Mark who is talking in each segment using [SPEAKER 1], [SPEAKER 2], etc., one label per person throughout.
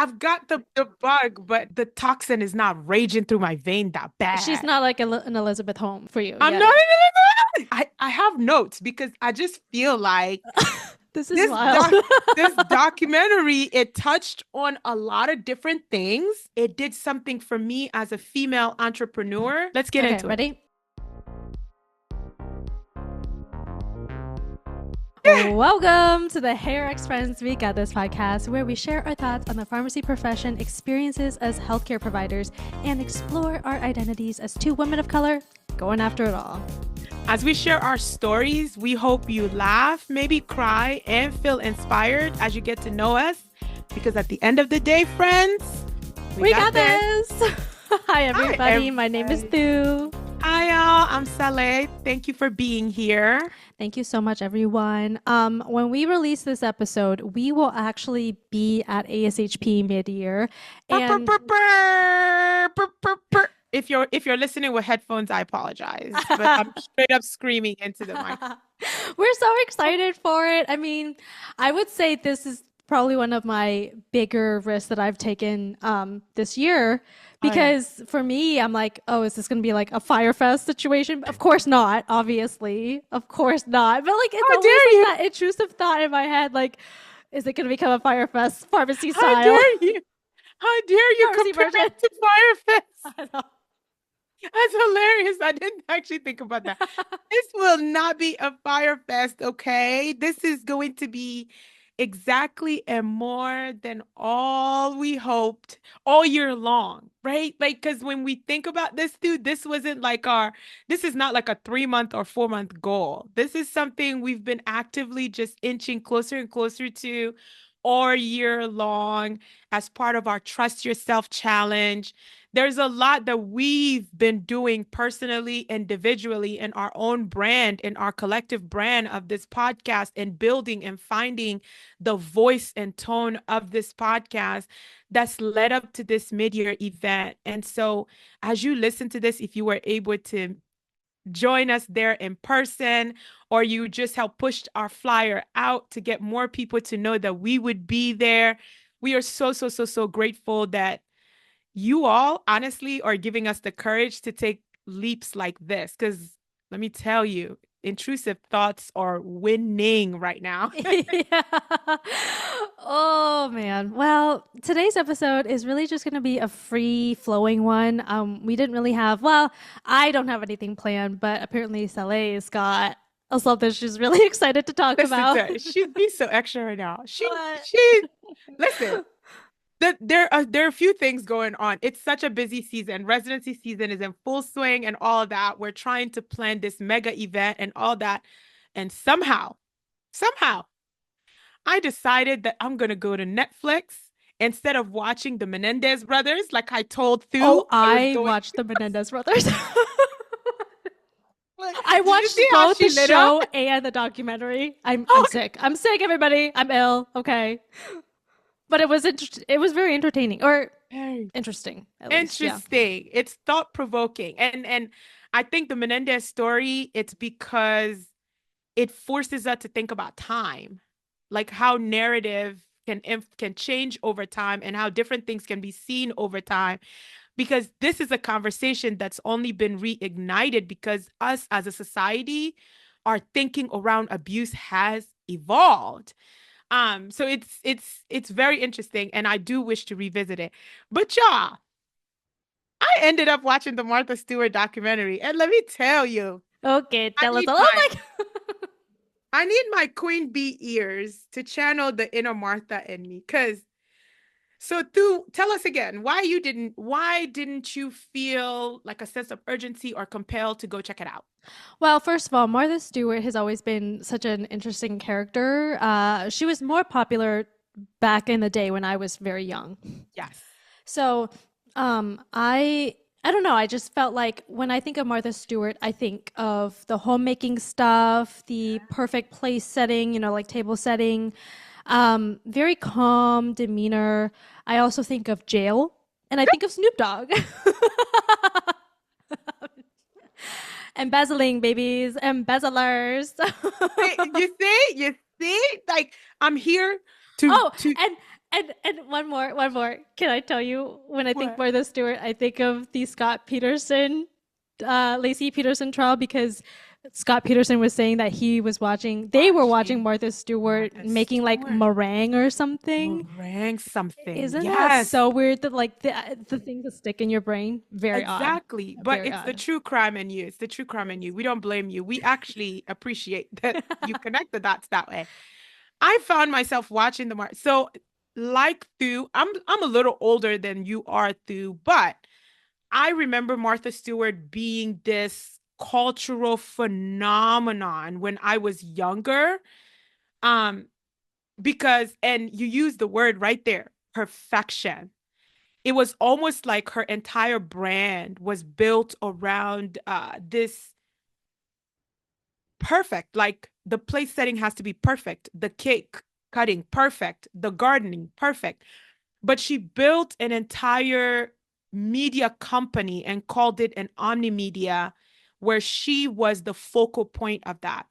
[SPEAKER 1] I've got the bug, but the toxin is not raging through my vein that
[SPEAKER 2] She's
[SPEAKER 1] bad.
[SPEAKER 2] not like an Elizabeth Home for you.
[SPEAKER 1] I'm
[SPEAKER 2] Yeah.
[SPEAKER 1] not even. I have notes because I just feel like
[SPEAKER 2] This is
[SPEAKER 1] this
[SPEAKER 2] wild.
[SPEAKER 1] doc this documentary, it touched on a lot of different things. It did something for me as a female entrepreneur. Let's get
[SPEAKER 2] Okay,
[SPEAKER 1] into it.
[SPEAKER 2] ready? Welcome to the Hair X Friends We Got This podcast, where we share our thoughts on the pharmacy profession, experiences as healthcare providers, and explore our identities as two women of color going after it all.
[SPEAKER 1] As we share our stories, we hope you laugh, maybe cry, and feel inspired as you get to know us. Because at the end of the day, friends,
[SPEAKER 2] We got this. Hi, everybody.
[SPEAKER 1] Hi,
[SPEAKER 2] My name is Thu.
[SPEAKER 1] Hi, y'all. I'm Saley. Thank you for being here.
[SPEAKER 2] Thank you so much, everyone. When we release this episode, we will actually be at ASHP mid-year,
[SPEAKER 1] Purr, purr,
[SPEAKER 2] and
[SPEAKER 1] purr, purr, purr, purr, purr. If you're listening with headphones, I apologize, but I'm straight up screaming into the mic.
[SPEAKER 2] we're so excited for it. I mean, I would say this is probably one of my bigger risks that I've taken this year
[SPEAKER 1] Oh yeah.
[SPEAKER 2] because for me, I'm like, oh, is this going to be like a Fire Fest situation? Of course not, obviously. Of course not. But like, it's
[SPEAKER 1] How
[SPEAKER 2] always
[SPEAKER 1] dare
[SPEAKER 2] like
[SPEAKER 1] you?
[SPEAKER 2] that intrusive thought in my head, like, is it going to become a Fire Fest pharmacy
[SPEAKER 1] How
[SPEAKER 2] style?
[SPEAKER 1] dare you? How dare you
[SPEAKER 2] Pharmacy
[SPEAKER 1] compare
[SPEAKER 2] version.
[SPEAKER 1] it to Firefest?
[SPEAKER 2] I know.
[SPEAKER 1] That's hilarious. I didn't actually think about that. This will not be a fire fest, okay? This is going to be exactly and more than all we hoped all year long, right? Like, because when we think about this, dude, this is not like a 3 month or 4 month goal. This is something we've been actively just inching closer and closer to all year long as part of our Trust Yourself challenge. There's a lot that we've been doing personally, individually, in our own brand, in our collective brand of this podcast, and building and finding the voice and tone of this podcast that's led up to this mid-year event. And so, as you listen to this, if you were able to join us there in person, or you just help push our flyer out to get more people to know that we would be there, we are so, so, so, so grateful that you all honestly are giving us the courage to take leaps like this. Because let me tell you, intrusive thoughts are winning right now.
[SPEAKER 2] Yeah. Oh man. Well, today's episode is really just going to be a free flowing one. We didn't really have, well, I don't have anything planned, but apparently Saleh's got something she's really excited to talk
[SPEAKER 1] Listen to
[SPEAKER 2] about.
[SPEAKER 1] her. She's being so extra right now.
[SPEAKER 2] What?
[SPEAKER 1] Listen, there are a few things going on. It's such a busy season. Residency season is in full swing and all of that. We're trying to plan this mega event and all that. And somehow, I decided that I'm going to go to Netflix instead of watching the Menendez brothers, like I told
[SPEAKER 2] Oh,
[SPEAKER 1] Thu I was
[SPEAKER 2] I
[SPEAKER 1] going.
[SPEAKER 2] watched the Menendez brothers.
[SPEAKER 1] Like,
[SPEAKER 2] I
[SPEAKER 1] did you see
[SPEAKER 2] watched
[SPEAKER 1] how
[SPEAKER 2] both the
[SPEAKER 1] she lit up?
[SPEAKER 2] show and the documentary. I'm
[SPEAKER 1] Oh,
[SPEAKER 2] sick. I'm sick, everybody. I'm ill. Okay. But it was very entertaining or
[SPEAKER 1] very
[SPEAKER 2] interesting at least. Yeah.
[SPEAKER 1] interesting. It's thought provoking. And I think the Menendez story, it's because it forces us to think about time, like how narrative can change over time and how different things can be seen over time, because this is a conversation that's only been reignited because us as a society, our thinking around abuse has evolved. So it's very interesting, and I do wish to revisit it. But y'all, I ended up watching the Martha Stewart documentary, and let me tell you,
[SPEAKER 2] Okay,
[SPEAKER 1] I
[SPEAKER 2] tell us
[SPEAKER 1] need
[SPEAKER 2] a little
[SPEAKER 1] my
[SPEAKER 2] like
[SPEAKER 1] I need my queen bee ears to channel the inner Martha in me. Cause so tell us again why didn't you feel like a sense of urgency or compelled to go check it out?
[SPEAKER 2] Well, first of all, Martha Stewart has always been such an interesting character. She was more popular back in the day when I was very young.
[SPEAKER 1] Yes.
[SPEAKER 2] So, I don't know. I just felt like when I think of Martha Stewart, I think of the homemaking stuff, the perfect place setting, like table setting, very calm demeanor. I also think of jail, and I think of Snoop Dogg. Embezzling babies, embezzlers.
[SPEAKER 1] You see, like I'm here to
[SPEAKER 2] Oh,
[SPEAKER 1] to
[SPEAKER 2] and And one more. Can I tell you when I think
[SPEAKER 1] What?
[SPEAKER 2] Martha Stewart, I think of the Scott Peterson, Lacey Peterson trial because Scott Peterson was saying that they were watching
[SPEAKER 1] Watching
[SPEAKER 2] Martha Stewart
[SPEAKER 1] Martha
[SPEAKER 2] making like
[SPEAKER 1] Stewart.
[SPEAKER 2] meringue or something.
[SPEAKER 1] Meringue something.
[SPEAKER 2] Isn't that
[SPEAKER 1] Yes.
[SPEAKER 2] so weird that like the things that stick in your brain? Very odd.
[SPEAKER 1] Exactly. But
[SPEAKER 2] Very
[SPEAKER 1] it's the
[SPEAKER 2] odd.
[SPEAKER 1] true crime in you. It's the true crime in you. We don't blame you. We actually appreciate that you connect the dots that way. I found myself watching the Mar so like Thu, I'm a little older than you are, Thu, but I remember Martha Stewart being this cultural phenomenon when I was younger. Um, because and you use the word right there, perfection. It was almost like her entire brand was built around this perfect, like the place setting has to be perfect, the cake cutting perfect, the gardening perfect. But she built an entire media company and called it an omnimedia, where she was the focal point of that.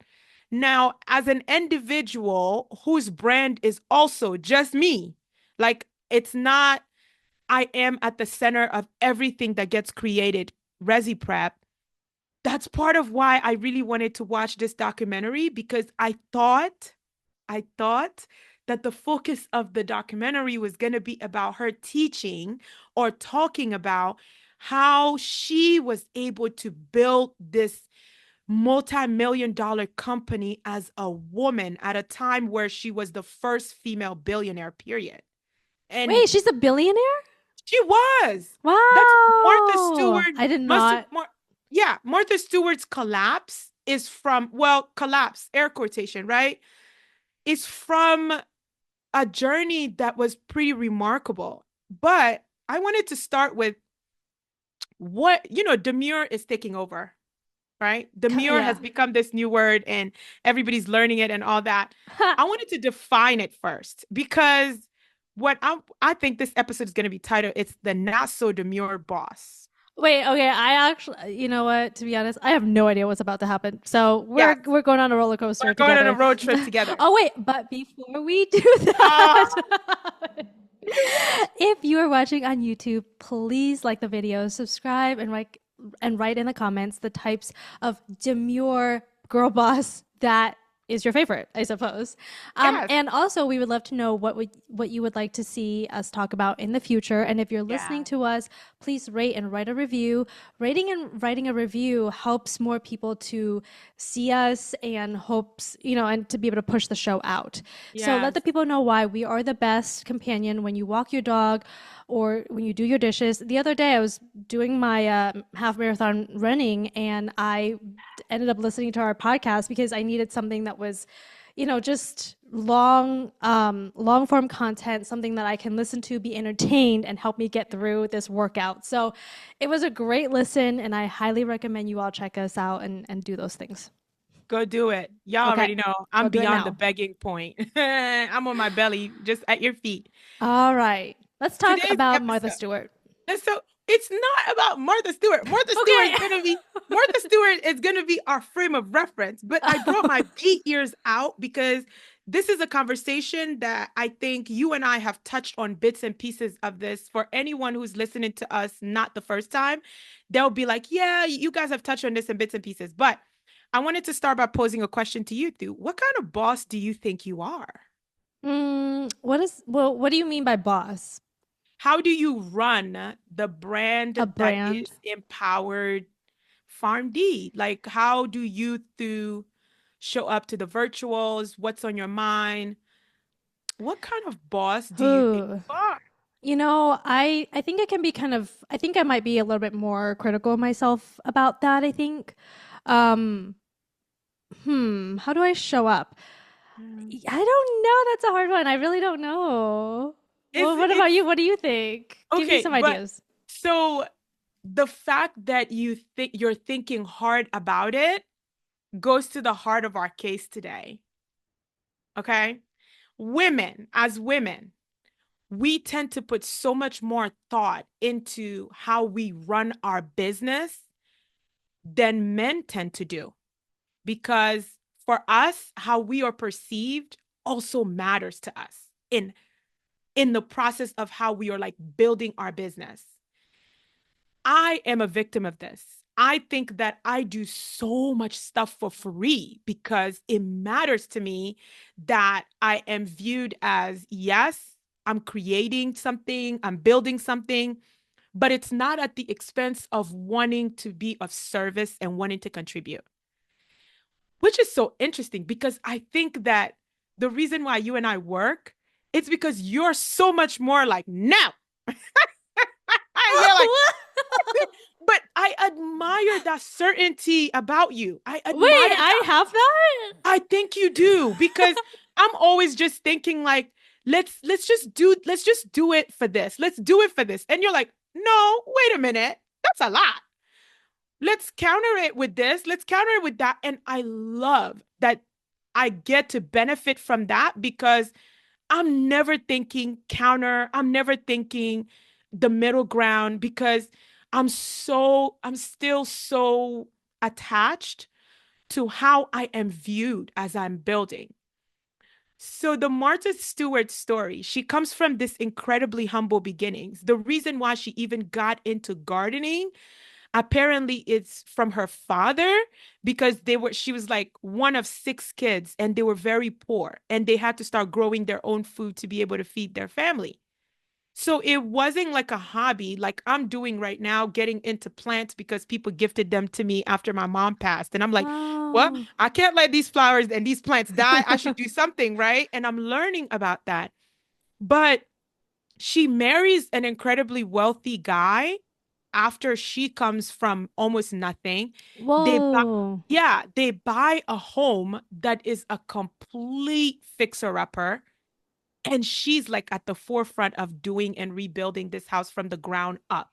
[SPEAKER 1] Now, as an individual whose brand is also just me, like it's not I am at the center of everything that gets created, Resi Prep. That's part of why I really wanted to watch this documentary because I thought that the focus of the documentary was going to be about her teaching or talking about how she was able to build this multi-million dollar company as a woman at a time where she was the first female billionaire, period. And
[SPEAKER 2] Wait, she's a billionaire?
[SPEAKER 1] she was. That's Martha
[SPEAKER 2] Wow.
[SPEAKER 1] Stewart
[SPEAKER 2] I did
[SPEAKER 1] must have
[SPEAKER 2] not.
[SPEAKER 1] yeah, Martha Stewart's collapse is from, well, collapse, air quotation, right? Is from a journey that was pretty remarkable. But I wanted to start with demure is taking over, right? Demure has
[SPEAKER 2] Yeah.
[SPEAKER 1] become this new word and everybody's learning it and all that.
[SPEAKER 2] Ha.
[SPEAKER 1] I wanted to define it first because I think this episode is going to be titled, it's the not so demure boss.
[SPEAKER 2] Wait, okay. I actually, you know what? To be honest, I have no idea what's about to happen. So
[SPEAKER 1] Yes,
[SPEAKER 2] we're going on a roller
[SPEAKER 1] we're
[SPEAKER 2] coaster
[SPEAKER 1] going on a
[SPEAKER 2] together.
[SPEAKER 1] road trip together.
[SPEAKER 2] Oh wait, but before we do
[SPEAKER 1] Ah,
[SPEAKER 2] that, if you are watching on YouTube, please like the video, subscribe, and write in the comments the types of demure girl boss that is your favorite, I suppose.
[SPEAKER 1] yes,
[SPEAKER 2] And also, we would love to know what you would like to see us talk about in the future. And if you're listening
[SPEAKER 1] yeah,
[SPEAKER 2] to us, please rate and write a review. Rating and writing a review helps more people to see us and hopes, and to be able to push the show out. So let
[SPEAKER 1] yes.
[SPEAKER 2] the people know why we are the best companion when you walk your dog or when you do your dishes. The other day, I was doing my half marathon running and I ended up listening to our podcast because I needed something that was, just long form content, something that I can listen to, be entertained, and help me get through this workout. So it was a great listen, and I highly recommend you all check us out and do those things.
[SPEAKER 1] Go do it. Y'all
[SPEAKER 2] Okay,
[SPEAKER 1] already know
[SPEAKER 2] go
[SPEAKER 1] I'm
[SPEAKER 2] do it
[SPEAKER 1] beyond the
[SPEAKER 2] now.
[SPEAKER 1] begging point. I'm on my belly, just at your feet.
[SPEAKER 2] All right, let's talk
[SPEAKER 1] Today's
[SPEAKER 2] about Martha
[SPEAKER 1] episode.
[SPEAKER 2] Stewart.
[SPEAKER 1] And so it's not about Martha Stewart.
[SPEAKER 2] Okay.
[SPEAKER 1] Martha Stewart is gonna be our frame of reference. But I brought my bee ears out because this is a conversation that I think you and I have touched on bits and pieces of this. For anyone who's listening to us not the first time, they'll be like, yeah, you guys have touched on this in bits and pieces. But I wanted to start by posing a question to you, Thu. What kind of boss do you think you are?
[SPEAKER 2] What do you mean by boss?
[SPEAKER 1] How do you run the brand
[SPEAKER 2] A
[SPEAKER 1] that
[SPEAKER 2] brand?
[SPEAKER 1] is empowered Farm D? Like, how do you through show up to the virtuals? What's on your mind? What kind of boss do you think
[SPEAKER 2] Ooh.
[SPEAKER 1] you are?
[SPEAKER 2] I think I can be I think I might be a little bit more critical of myself about that, I think. Um, how do I show up?
[SPEAKER 1] Mm.
[SPEAKER 2] I don't know. That's a hard one. I really don't know.
[SPEAKER 1] Is
[SPEAKER 2] Well, what about
[SPEAKER 1] it's
[SPEAKER 2] you? What do you think? Give me
[SPEAKER 1] okay,
[SPEAKER 2] some
[SPEAKER 1] but
[SPEAKER 2] ideas.
[SPEAKER 1] so the fact that you're thinking hard about it goes to the heart of our case today. Okay? As women, we tend to put so much more thought into how we run our business than men tend to do. Because for us, how we are perceived also matters to us in in the process of how we are like building our business. I am a victim of this. I think that I do so much stuff for free because it matters to me that I am viewed as, yes, I'm creating something, I'm building something, but it's not at the expense of wanting to be of service and wanting to contribute, which is so interesting because I think that the reason why you and I work, it's because you're so much more like, no. And you're like, but I admire that certainty about you. I
[SPEAKER 2] Wait,
[SPEAKER 1] admire
[SPEAKER 2] I
[SPEAKER 1] that.
[SPEAKER 2] have that?
[SPEAKER 1] I think you do because I'm always just thinking like, let's just do it for this. Let's do it for this. And you're like, no, wait a minute. That's a lot. Let's counter it with this. Let's counter it with that. And I love that I get to benefit from that because I'm never thinking counter. I'm never thinking the middle ground because I'm still so attached to how I am viewed as I'm building. So the Martha Stewart story, she comes from this incredibly humble beginnings. The reason why she even got into gardening, apparently it's from her father because she was like one of six kids and they were very poor and they had to start growing their own food to be able to feed their family. So it wasn't like a hobby like I'm doing right now, getting into plants because people gifted them to me after my mom passed. And I'm like, well,
[SPEAKER 2] Oh.
[SPEAKER 1] I can't let these flowers and these plants die. I should do something, right? And I'm learning about that. But she marries an incredibly wealthy guy after she comes from almost nothing. They buy,
[SPEAKER 2] Whoa.
[SPEAKER 1] yeah, they buy a home that is a complete fixer-upper. And she's like at the forefront of doing and rebuilding this house from the ground up.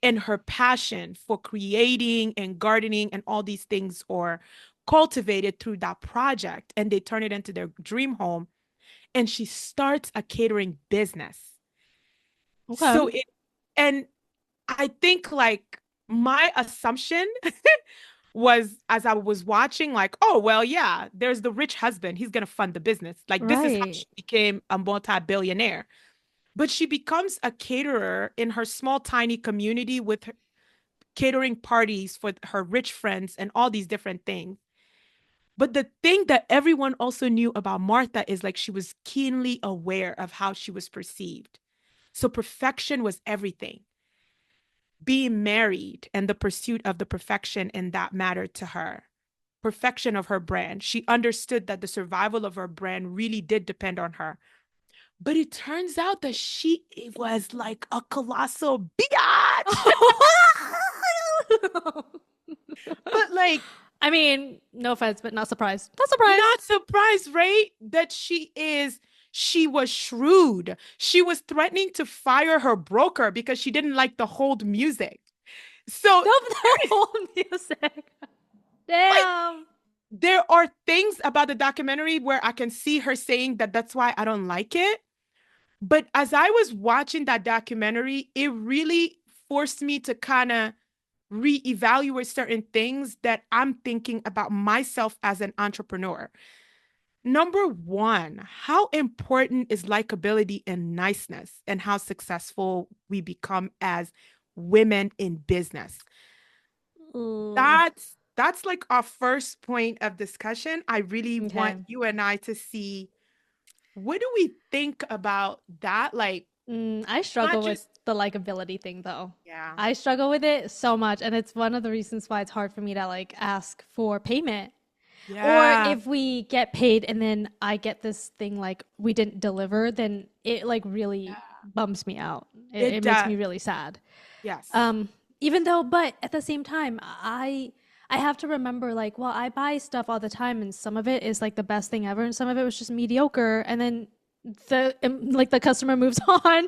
[SPEAKER 1] And her passion for creating and gardening and all these things are cultivated through that project. And they turn it into their dream home. And she starts a catering business.
[SPEAKER 2] Okay.
[SPEAKER 1] So and I think like my assumption was as I was watching, like, oh, well, yeah, there's the rich husband. He's going to fund the business. Like, this is how
[SPEAKER 2] Right.
[SPEAKER 1] she became a multi-billionaire. But she becomes a caterer in her small, tiny community with her, catering parties for her rich friends and all these different things. But the thing that everyone also knew about Martha is like she was keenly aware of how she was perceived. So perfection was everything. Being married and the pursuit of the perfection in that mattered to her. Perfection of her brand. She understood that the survival of her brand really did depend on her. But it turns out that she was like a colossal biatch. But like,
[SPEAKER 2] I mean, no offense, but not surprised. Not surprised.
[SPEAKER 1] not surprised, right? That she was shrewd. She was threatening to fire her broker because she didn't like the hold music. So
[SPEAKER 2] The whole music.
[SPEAKER 1] like
[SPEAKER 2] Damn.
[SPEAKER 1] there are things about the documentary where I can see her saying that that's why I don't like it. But as I was watching that documentary, it really forced me to kind of reevaluate certain things that I'm thinking about myself as an entrepreneur. Number one, how important is likability and niceness and how successful we become as women in business?
[SPEAKER 2] Ooh.
[SPEAKER 1] That's like our first point of discussion. I really want
[SPEAKER 2] Okay.
[SPEAKER 1] you and I to see what do we think about that? Like,
[SPEAKER 2] I
[SPEAKER 1] not
[SPEAKER 2] struggle with
[SPEAKER 1] just,
[SPEAKER 2] the likability thing though.
[SPEAKER 1] yeah,
[SPEAKER 2] I struggle with it so much, and it's one of the reasons why it's hard for me to like ask for payment. Or
[SPEAKER 1] yeah,
[SPEAKER 2] if we get paid and then I get this thing like we didn't deliver, then it like really bums me out. It
[SPEAKER 1] it
[SPEAKER 2] makes
[SPEAKER 1] does.
[SPEAKER 2] me really sad.
[SPEAKER 1] Yes.
[SPEAKER 2] Um, Even though, but at the same time, I have to remember like, well, I buy stuff all the time, and some of it is like the best thing ever, and some of it was just mediocre, and then like the customer moves on,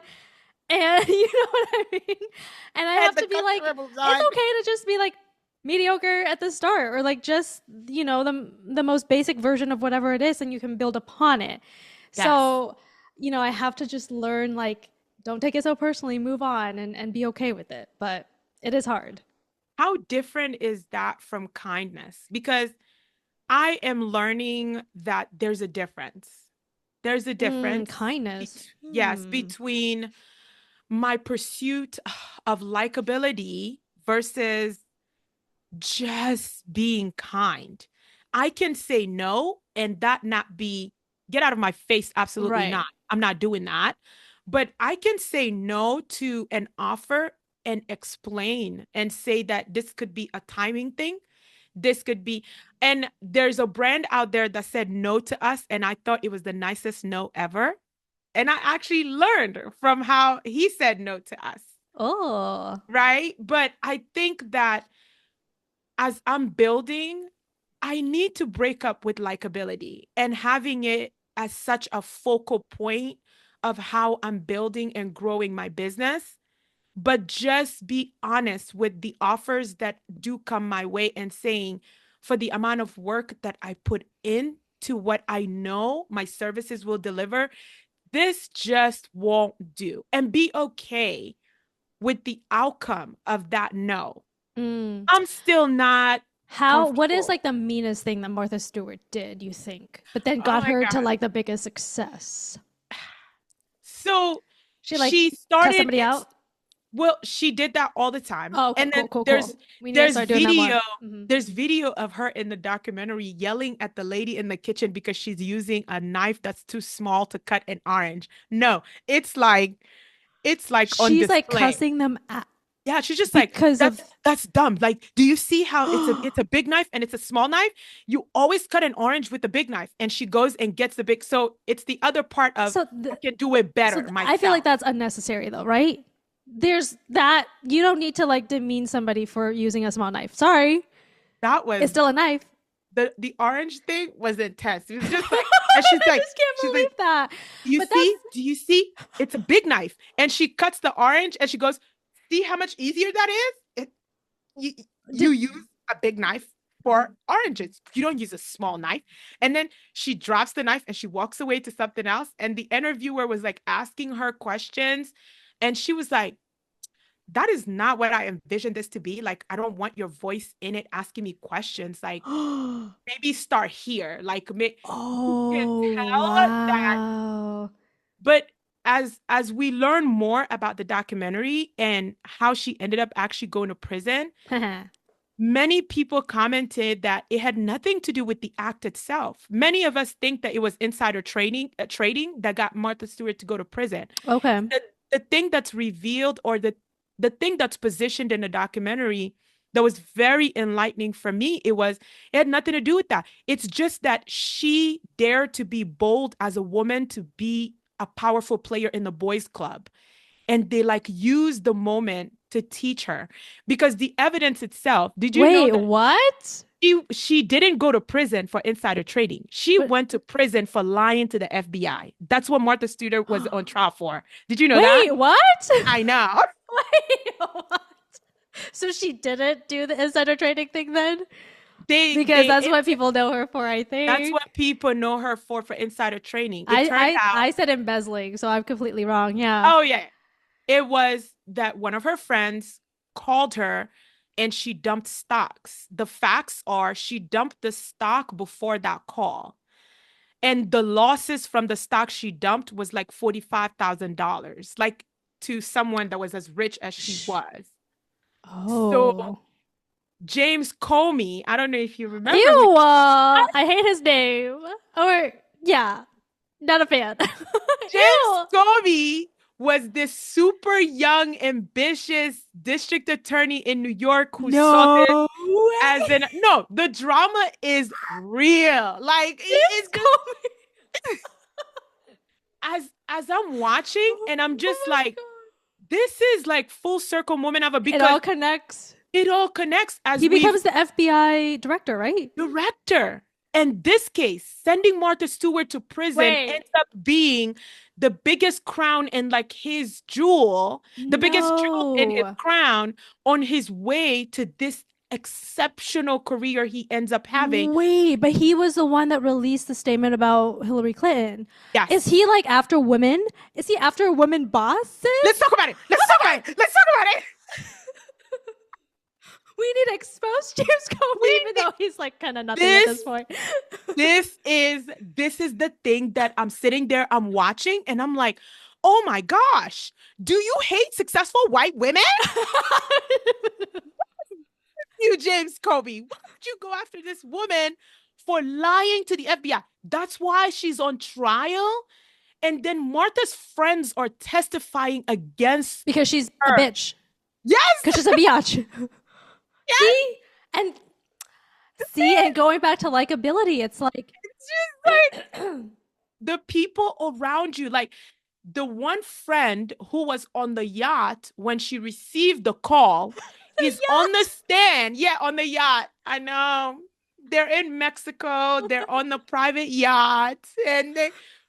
[SPEAKER 2] and you know what I mean. And I
[SPEAKER 1] And
[SPEAKER 2] have
[SPEAKER 1] the
[SPEAKER 2] to be like,
[SPEAKER 1] customer moves
[SPEAKER 2] it's
[SPEAKER 1] on.
[SPEAKER 2] okay to just be like mediocre at the start, or like just the most basic version of whatever it is, and you can build upon it.
[SPEAKER 1] Yes.
[SPEAKER 2] So I have to just learn like don't take it so personally, move on and be okay with it. But it is hard.
[SPEAKER 1] How different is that from kindness? Because I am learning that there's a difference. There's a difference.
[SPEAKER 2] Kindness.
[SPEAKER 1] Yes,
[SPEAKER 2] Hmm.
[SPEAKER 1] between my pursuit of likability versus just being kind. I can say no and that not be get out of my face. Absolutely not.
[SPEAKER 2] Right.
[SPEAKER 1] I'm not doing that. But I can say no to an offer and explain and say that this could be a timing thing. This could be, and there's a brand out there that said no to us, and I thought it was the nicest no ever. And I actually learned from how he said no to us,
[SPEAKER 2] Oh.
[SPEAKER 1] right? But I think that as I'm building, I need to break up with likability and having it as such a focal point of how I'm building and growing my business, but just be honest with the offers that do come my way and saying, for the amount of work that I put in to what I know my services will deliver, this just won't do. And be okay with the outcome of that no.
[SPEAKER 2] Mm.
[SPEAKER 1] I'm still not
[SPEAKER 2] What is
[SPEAKER 1] comfortable.
[SPEAKER 2] like the meanest thing that Martha Stewart did, you think? But then
[SPEAKER 1] Oh
[SPEAKER 2] got
[SPEAKER 1] my
[SPEAKER 2] her to
[SPEAKER 1] God.
[SPEAKER 2] like the biggest success.
[SPEAKER 1] So
[SPEAKER 2] She like
[SPEAKER 1] she
[SPEAKER 2] cut
[SPEAKER 1] started
[SPEAKER 2] somebody out?
[SPEAKER 1] well, she did that all the time.
[SPEAKER 2] Oh, okay,
[SPEAKER 1] And then
[SPEAKER 2] cool, cool,
[SPEAKER 1] there's
[SPEAKER 2] cool. We need to
[SPEAKER 1] there's
[SPEAKER 2] start doing that more.
[SPEAKER 1] video
[SPEAKER 2] Hmm.
[SPEAKER 1] there's video of her in the documentary yelling at the lady in the kitchen because she's using a knife that's too small to cut an orange. No, it's like on
[SPEAKER 2] She's like
[SPEAKER 1] display.
[SPEAKER 2] cussing them out
[SPEAKER 1] Yeah, she's just like,
[SPEAKER 2] because of
[SPEAKER 1] that's dumb. Like, do you see how it's a big knife and it's a small knife? You always cut an orange with the big knife. And she goes and gets the big. So it's the other part of
[SPEAKER 2] so
[SPEAKER 1] I can do it better
[SPEAKER 2] I feel like
[SPEAKER 1] myself.
[SPEAKER 2] that's unnecessary though, right? There's that you don't need to like demean somebody for using a small knife. Sorry.
[SPEAKER 1] That
[SPEAKER 2] It's
[SPEAKER 1] was
[SPEAKER 2] still a knife.
[SPEAKER 1] the orange thing was intense. It was just like, and
[SPEAKER 2] I just can't
[SPEAKER 1] she's
[SPEAKER 2] believe
[SPEAKER 1] like,
[SPEAKER 2] that.
[SPEAKER 1] do you
[SPEAKER 2] But that's
[SPEAKER 1] see? Do you see? It's a big knife. And she cuts the orange and she goes, see how much easier that is? You you
[SPEAKER 2] did
[SPEAKER 1] use a big knife for oranges. You don't use a small knife. And then she drops the knife and she walks away to something else. And the interviewer was like asking her questions. And she was like, that is not what I envisioned this to be. Like, I don't want your voice in it asking me questions. Like, maybe start here. Like, you can
[SPEAKER 2] Oh,
[SPEAKER 1] tell that.
[SPEAKER 2] wow.
[SPEAKER 1] But as we learn more about the documentary and how she ended up actually going to prison, many people commented that it had nothing to do with the act itself. Many of us think that it was insider trading that got Martha Stewart to go to prison.
[SPEAKER 2] Okay.
[SPEAKER 1] The thing that's revealed or the thing that's positioned in the documentary that was very enlightening for me, it had nothing to do with that. It's just that she dared to be bold as a woman to be a powerful player in the boys club, and they like use the moment to teach her because the evidence itself, did you know
[SPEAKER 2] Wait,
[SPEAKER 1] that
[SPEAKER 2] what?
[SPEAKER 1] she didn't go to prison for insider trading? She
[SPEAKER 2] But
[SPEAKER 1] went to prison for lying to the FBI. That's what Martha Stewart was on trial for. Did you know that?
[SPEAKER 2] wait, what?
[SPEAKER 1] I know.
[SPEAKER 2] Wait, what? So she didn't do the insider trading thing then?
[SPEAKER 1] they
[SPEAKER 2] Because
[SPEAKER 1] they
[SPEAKER 2] that's what people know her for, I
[SPEAKER 1] that's
[SPEAKER 2] think.
[SPEAKER 1] what people know her for insider trading. It turned out,
[SPEAKER 2] I said embezzling, so I'm completely wrong. Yeah.
[SPEAKER 1] oh yeah, it was that one of her friends called her and she dumped stocks. The facts are she dumped the stock before that call. And the losses from the stock she dumped was like $45,000, like to someone that was as rich as she
[SPEAKER 2] Shh.
[SPEAKER 1] was. So
[SPEAKER 2] Oh.
[SPEAKER 1] James Comey, I don't know if you remember who
[SPEAKER 2] Ew, I hate his name. Or, yeah, not a fan.
[SPEAKER 1] James
[SPEAKER 2] Ew.
[SPEAKER 1] Comey was this super young, ambitious district attorney in New York who saw this
[SPEAKER 2] No
[SPEAKER 1] as
[SPEAKER 2] way.
[SPEAKER 1] an no, the drama is real. Like
[SPEAKER 2] James
[SPEAKER 1] it's just
[SPEAKER 2] Comey.
[SPEAKER 1] as I'm watching and I'm
[SPEAKER 2] Oh
[SPEAKER 1] just
[SPEAKER 2] my
[SPEAKER 1] like,
[SPEAKER 2] god.
[SPEAKER 1] this is like full circle moment of it
[SPEAKER 2] It
[SPEAKER 1] because
[SPEAKER 2] all connects.
[SPEAKER 1] it all connects as
[SPEAKER 2] He
[SPEAKER 1] we've
[SPEAKER 2] becomes the FBI director, right?
[SPEAKER 1] director. And this case, sending Martha Stewart to prison
[SPEAKER 2] Wait.
[SPEAKER 1] ends up being the biggest crown in like his jewel, the biggest jewel in his
[SPEAKER 2] No.
[SPEAKER 1] crown on his way to this exceptional career he ends up having.
[SPEAKER 2] Wait, but he was the one that released the statement about Hillary Clinton. Is
[SPEAKER 1] Yes.
[SPEAKER 2] he like after women? Is he after women
[SPEAKER 1] Let's
[SPEAKER 2] bosses?
[SPEAKER 1] talk about it. Let's talk about it. Let's talk about it.
[SPEAKER 2] We need to expose James Comey,
[SPEAKER 1] We
[SPEAKER 2] even though he's like kind of nothing at this
[SPEAKER 1] this
[SPEAKER 2] point.
[SPEAKER 1] this is the thing that I'm sitting there, I'm watching, and I'm like, oh my gosh, do you hate successful white women? You, James Kobe, why would you go after this woman for lying to the FBI? That's why she's on trial. And then Martha's friends are testifying against
[SPEAKER 2] Because she's a
[SPEAKER 1] her.
[SPEAKER 2] bitch.
[SPEAKER 1] Yes,
[SPEAKER 2] Because she's a biatch.
[SPEAKER 1] yes.
[SPEAKER 2] See? And see, and going back to likability, it's like
[SPEAKER 1] It's just like the people around you, like the one friend who was on the yacht when she received the call
[SPEAKER 2] the
[SPEAKER 1] is on the
[SPEAKER 2] yacht.
[SPEAKER 1] stand. Yeah, on the yacht. I know. They're in Mexico. They're on the private yacht. And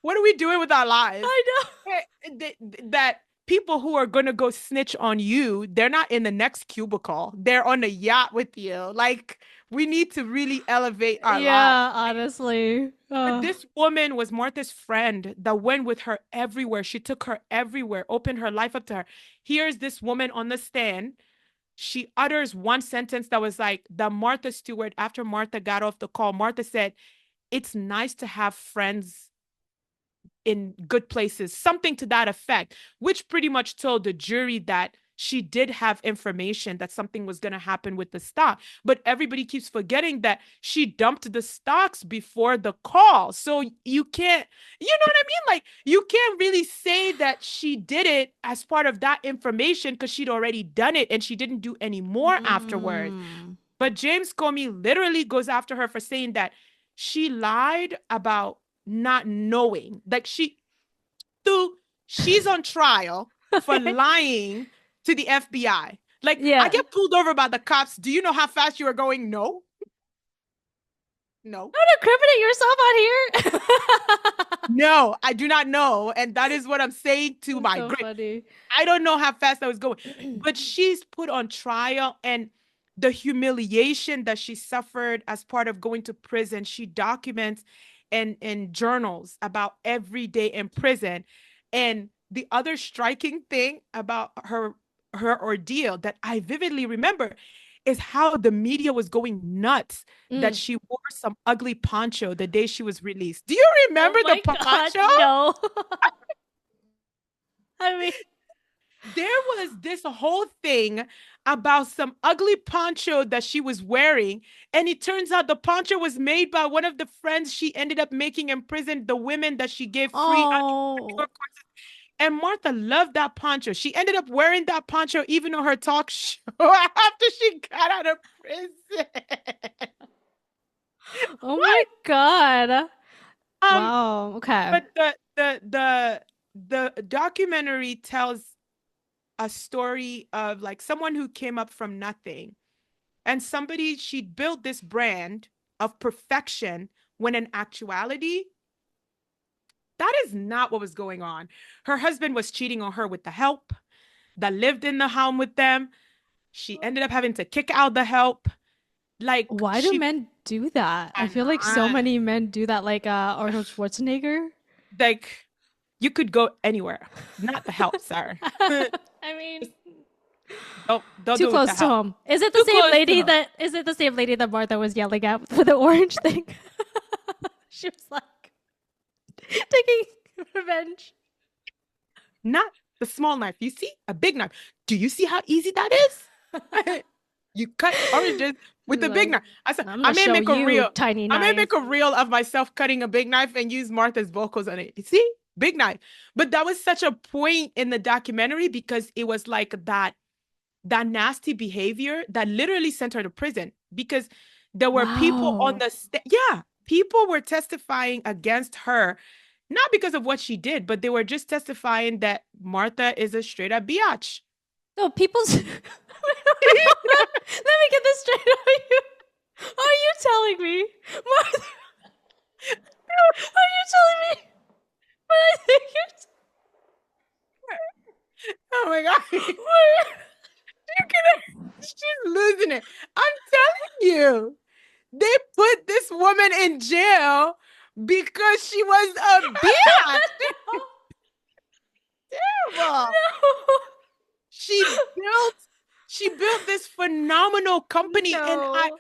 [SPEAKER 1] what are we doing with our lives?
[SPEAKER 2] I know.
[SPEAKER 1] That people who are going to go snitch on you, they're not in the next cubicle. They're on the yacht with you. Like, we need to really elevate our lives.
[SPEAKER 2] Yeah, honestly.
[SPEAKER 1] But this woman was Martha's friend that went with her everywhere. She took her everywhere, opened her life up to her. Here's this woman on the stand. She utters one sentence that was like, the Martha Stewart, after Martha got off the call, Martha said, it's nice to have friends in good places, something to that effect, which pretty much told the jury that she did have information that something was going to happen with the stock. But everybody keeps forgetting that she dumped the stocks before the call. So you can't, you know what I mean? Like, you can't really say that she did it as part of that information because she'd already done it and she didn't do any more afterwards.
[SPEAKER 2] Mm.
[SPEAKER 1] But James Comey literally goes after her for saying that she lied about not knowing. Like she's on trial for
[SPEAKER 2] Okay.
[SPEAKER 1] lying to the FBI. Like, I
[SPEAKER 2] Yeah.
[SPEAKER 1] get pulled over by the cops. Do you know how fast you are going? No. No.
[SPEAKER 2] Don't incriminate yourself out here.
[SPEAKER 1] No, I do not know. And that is what I'm saying to
[SPEAKER 2] That's
[SPEAKER 1] my
[SPEAKER 2] so
[SPEAKER 1] grip.
[SPEAKER 2] funny.
[SPEAKER 1] I don't know how fast I was going, but she's put on trial and the humiliation that she suffered as part of going to prison, she documents in journals about every day in prison. And the other striking thing about her ordeal that I vividly remember is how the media was going nuts that
[SPEAKER 2] Mm.
[SPEAKER 1] she wore some ugly poncho the day she was released. Do you
[SPEAKER 2] Oh
[SPEAKER 1] remember the
[SPEAKER 2] my god,
[SPEAKER 1] poncho?
[SPEAKER 2] no. I mean,
[SPEAKER 1] There was this whole thing about some ugly poncho that she was wearing. And it turns out the poncho was made by one of the friends she ended up making in prison, the women that she gave free
[SPEAKER 2] oh,
[SPEAKER 1] entrepreneur courses. And Martha loved that poncho. She ended up wearing that poncho even on her talk show after she got out of prison.
[SPEAKER 2] oh my
[SPEAKER 1] What?
[SPEAKER 2] god.
[SPEAKER 1] Um,
[SPEAKER 2] Wow. Okay.
[SPEAKER 1] but the documentary tells a story of like someone who came up from nothing and somebody she'd built this brand of perfection when in actuality that is not what was going on. Her husband was cheating on her with the help that lived in the home with them. She ended up having to kick out the help. Like
[SPEAKER 2] Why do
[SPEAKER 1] she
[SPEAKER 2] men do that? I
[SPEAKER 1] and
[SPEAKER 2] feel like so many men do that, like Arnold Schwarzenegger.
[SPEAKER 1] like you could go anywhere. Not the help, sir.
[SPEAKER 2] I mean,
[SPEAKER 1] Don't
[SPEAKER 2] too
[SPEAKER 1] do it with
[SPEAKER 2] close
[SPEAKER 1] the
[SPEAKER 2] to
[SPEAKER 1] help.
[SPEAKER 2] home. Is it the
[SPEAKER 1] Too
[SPEAKER 2] same
[SPEAKER 1] close to
[SPEAKER 2] lady
[SPEAKER 1] home.
[SPEAKER 2] that is it the same lady that Martha was yelling at for the orange thing? She was like taking revenge.
[SPEAKER 1] Not the small knife. You see a big knife. Do you see how easy that is? You cut oranges with
[SPEAKER 2] She's
[SPEAKER 1] a big
[SPEAKER 2] like,
[SPEAKER 1] knife. I said,
[SPEAKER 2] I'm
[SPEAKER 1] I
[SPEAKER 2] gonna
[SPEAKER 1] may
[SPEAKER 2] show
[SPEAKER 1] make a
[SPEAKER 2] you,
[SPEAKER 1] reel.
[SPEAKER 2] tiny
[SPEAKER 1] I may make
[SPEAKER 2] knife.
[SPEAKER 1] a reel of myself cutting a big knife and use Martha's vocals on it. You see? Big knife. But that was such a point in the documentary because it was like that nasty behavior that literally sent her to prison because there were people on
[SPEAKER 2] Wow.
[SPEAKER 1] the yeah, people were testifying against her, not because of what she did, but they were just testifying that Martha is a straight up biatch.
[SPEAKER 2] No, people's. Let me get this straight. Are you telling me, Martha? Are you telling me what I think
[SPEAKER 1] Oh my god.
[SPEAKER 2] you're?
[SPEAKER 1] She's losing it. I'm telling you, they put this woman in jail because she was a bitch. Terrible. She built she built this phenomenal company and I
[SPEAKER 2] No.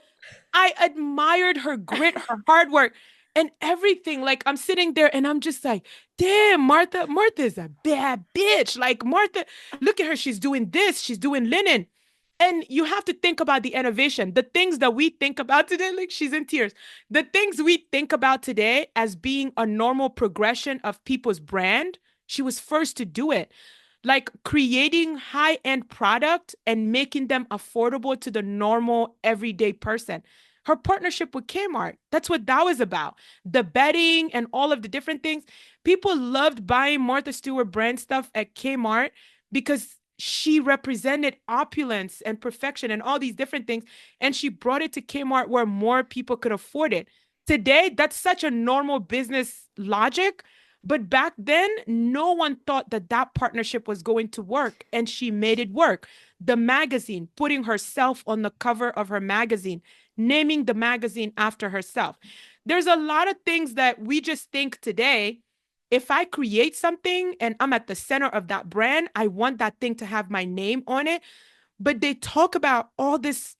[SPEAKER 1] I admired her grit, her hard work. and everything. Like I'm sitting there and I'm just like, damn, Martha is a bad bitch. Like Martha, look at her. She's doing this, she's doing linen. And you have to think about the innovation, the things that we think about today, like she's in tears. The things we think about today as being a normal progression of people's brand, she was first to do it. Like creating high-end product and making them affordable to the normal everyday person. Her partnership with Kmart, that's what that was about. The bedding and all of the different things. People loved buying Martha Stewart brand stuff at Kmart because she represented opulence and perfection and all these different things. And she brought it to Kmart where more people could afford it. Today, that's such a normal business logic. But back then, no one thought that that partnership was going to work. And she made it work. The magazine, putting herself on the cover of her magazine, naming the magazine after herself. There's a lot of things that we just think today. If I create something and I'm at the center of that brand, I want that thing to have my name on it. But they talk about all this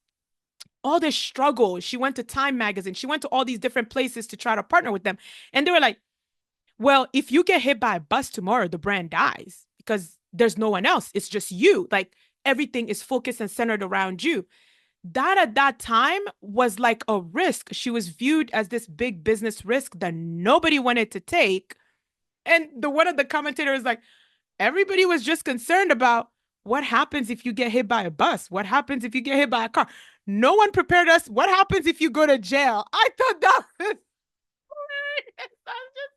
[SPEAKER 1] struggle. She went to Time magazine. She went to all these different places to try to partner with them. And they were like, well, if you get hit by a bus tomorrow, the brand dies because there's no one else. It's just you. Like everything is focused and centered around you. That at that time was like a risk. She was viewed as this big business risk that nobody wanted to take. And the one of the commentators like, everybody was just concerned about what happens if you get hit by a bus? What happens if you get hit by a car? No one prepared us. What happens if you go to jail? I thought that was hilarious. I'm just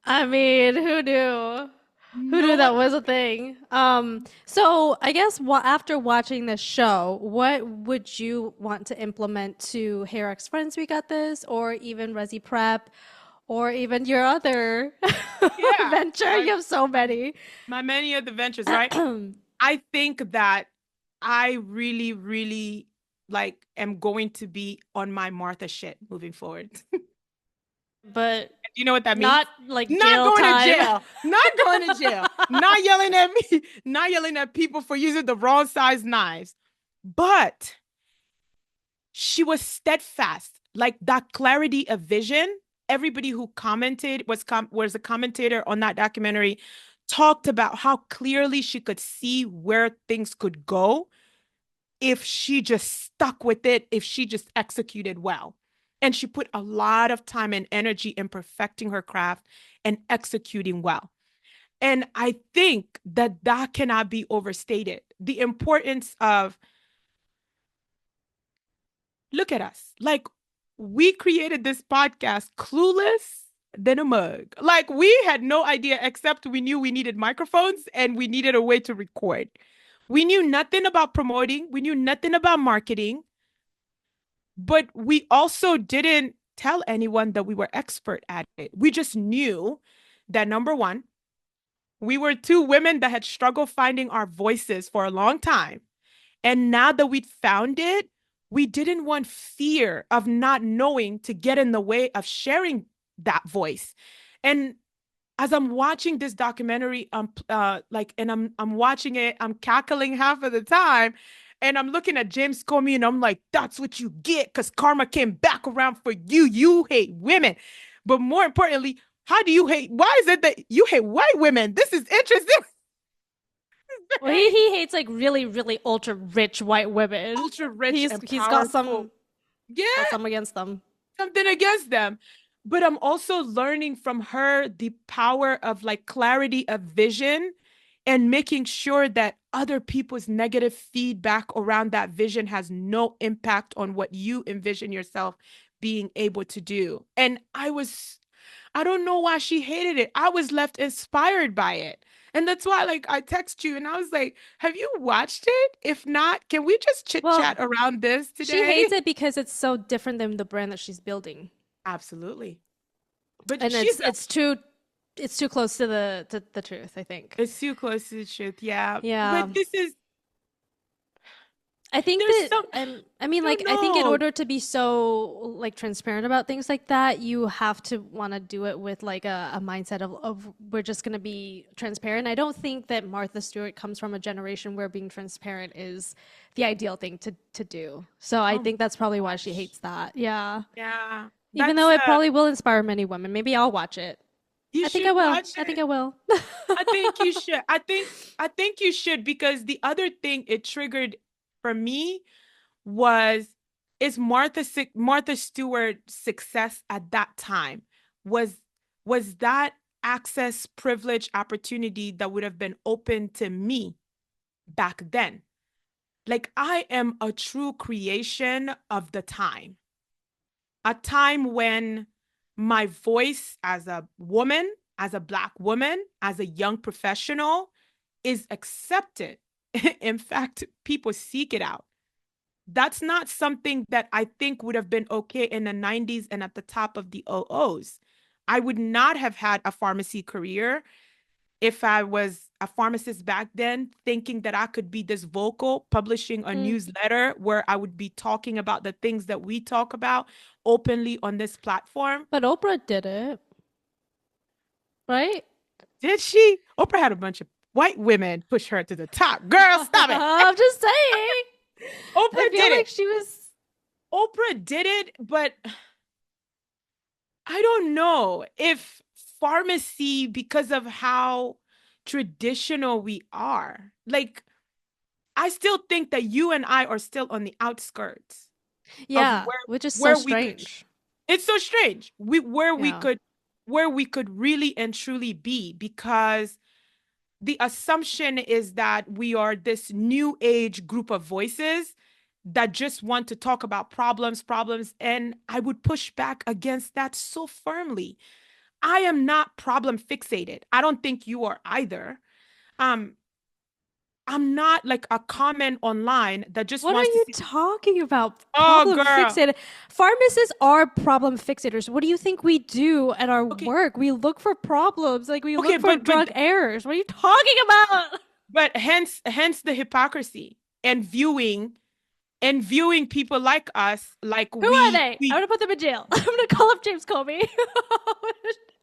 [SPEAKER 2] I mean, who knew? Who
[SPEAKER 1] no
[SPEAKER 2] knew
[SPEAKER 1] one.
[SPEAKER 2] that was a thing? So I guess after watching this show, what would you want to implement to Hair X Friends We Got This, or even Resi Prep, or even your other
[SPEAKER 1] Yeah,
[SPEAKER 2] venture? You have so many.
[SPEAKER 1] my many other ventures, right? I think that I really, really like am going to be on my Martha shit moving forward.
[SPEAKER 2] But
[SPEAKER 1] You know what that means?
[SPEAKER 2] not like
[SPEAKER 1] Not
[SPEAKER 2] jail
[SPEAKER 1] going to
[SPEAKER 2] time.
[SPEAKER 1] jail. Not going to jail. Not yelling at me. Not yelling at people for using the wrong size knives. But she was steadfast, like that clarity of vision. Everybody who commented was a commentator on that documentary talked about how clearly she could see where things could go if she just stuck with it, if she just executed well. And she put a lot of time and energy in perfecting her craft and executing well. And I think that that cannot be overstated. The importance of look at us. Like we created this podcast clueless than a mug. Like we had no idea except we knew we needed microphones and we needed a way to record. We knew nothing about promoting, we knew nothing about marketing, but we also didn't tell anyone that we were expert at it. We just knew that number one, we were two women that had struggled finding our voices for a long time. And now that we'd found it, we didn't want fear of not knowing to get in the way of sharing that voice. And as I'm watching this documentary, and I'm watching it, I'm cackling half of the time, and I'm looking at James Comey, and I'm like, that's what you get, because karma came back around for you. You hate women, but more importantly, how do you hate? Why is it that you hate white women? This is interesting.
[SPEAKER 2] Well, he hates like really, really ultra rich white women.
[SPEAKER 1] Ultra rich
[SPEAKER 2] He's
[SPEAKER 1] and
[SPEAKER 2] he's got
[SPEAKER 1] powerful.
[SPEAKER 2] some
[SPEAKER 1] Yeah,
[SPEAKER 2] against them.
[SPEAKER 1] something against them. But I'm also learning from her the power of like clarity of vision and making sure that other people's negative feedback around that vision has no impact on what you envision yourself being able to do. And I don't know why she hated it. I was left inspired by it. And that's why, like, I text you and I was like, have you watched it? If not, can we just chit
[SPEAKER 2] Well,
[SPEAKER 1] chat around this
[SPEAKER 2] she hates
[SPEAKER 1] today?
[SPEAKER 2] it because it's so different than the brand that she's building.
[SPEAKER 1] Absolutely. But
[SPEAKER 2] And it's too close to the truth, I think.
[SPEAKER 1] it's too close to the truth. Yeah.
[SPEAKER 2] Yeah.
[SPEAKER 1] But this is,
[SPEAKER 2] I think
[SPEAKER 1] there's
[SPEAKER 2] that
[SPEAKER 1] some,
[SPEAKER 2] I mean
[SPEAKER 1] I don't
[SPEAKER 2] like I think in
[SPEAKER 1] know.
[SPEAKER 2] order to be so like transparent about things like that, you have to want to do it with like a mindset of we're just going to be transparent. I don't think that Martha Stewart comes from a generation where being transparent is the ideal thing to do. So I
[SPEAKER 1] Oh my
[SPEAKER 2] think that's probably why she
[SPEAKER 1] gosh.
[SPEAKER 2] hates that. Yeah.
[SPEAKER 1] Yeah.
[SPEAKER 2] Even
[SPEAKER 1] That's
[SPEAKER 2] though it probably will inspire many women. Maybe I'll watch it.
[SPEAKER 1] you
[SPEAKER 2] I think I
[SPEAKER 1] should
[SPEAKER 2] will.
[SPEAKER 1] watch
[SPEAKER 2] I think
[SPEAKER 1] it.
[SPEAKER 2] I will.
[SPEAKER 1] I think you should. I think you should because the other thing it triggered for me was is Martha Stewart's success at that time was was that access privilege opportunity that would have been open to me back then. Like I am a true creation of the time. A time when my voice as a woman, as a Black woman, as a young professional is accepted. In fact, people seek it out. That's not something that I think would have been okay in the 90s and at the top of the 00s. I would not have had a pharmacy career if I was a pharmacist back then, thinking that I could be this vocal, publishing a
[SPEAKER 2] Mm.
[SPEAKER 1] newsletter where I would be talking about the things that we talk about openly on this platform.
[SPEAKER 2] But Oprah did it, right?
[SPEAKER 1] Did she? Oprah had a bunch of white women push her to the top. Girl, stop it.
[SPEAKER 2] I'm just saying. I
[SPEAKER 1] Oprah
[SPEAKER 2] feel
[SPEAKER 1] did
[SPEAKER 2] like
[SPEAKER 1] it.
[SPEAKER 2] she was.
[SPEAKER 1] Oprah did it, but I don't know if pharmacy, because of how traditional we are, like, I still think that you and I are still on the outskirts of
[SPEAKER 2] Yeah, which is so
[SPEAKER 1] where we could.
[SPEAKER 2] strange.
[SPEAKER 1] It's so strange.
[SPEAKER 2] Yeah.
[SPEAKER 1] Where we could really and truly be because the assumption is that we are this new age group of voices that just want to talk about problems, and I would push back against that so firmly. I am not problem fixated. I don't think you are either. Um, I'm not like a comment online that just
[SPEAKER 2] What are
[SPEAKER 1] wants to
[SPEAKER 2] you
[SPEAKER 1] see,
[SPEAKER 2] talking about?
[SPEAKER 1] oh,
[SPEAKER 2] Problem
[SPEAKER 1] girl.
[SPEAKER 2] fixated. Pharmacists are problem fixators. What do you think we do at our
[SPEAKER 1] Okay,
[SPEAKER 2] work? We look for problems, like we
[SPEAKER 1] okay,
[SPEAKER 2] look for drug errors. What are you talking about?
[SPEAKER 1] but hence the hypocrisy and viewing people like us like
[SPEAKER 2] Who are
[SPEAKER 1] we
[SPEAKER 2] they? I'm
[SPEAKER 1] we
[SPEAKER 2] gonna put them in jail. I'm gonna call up James Comey.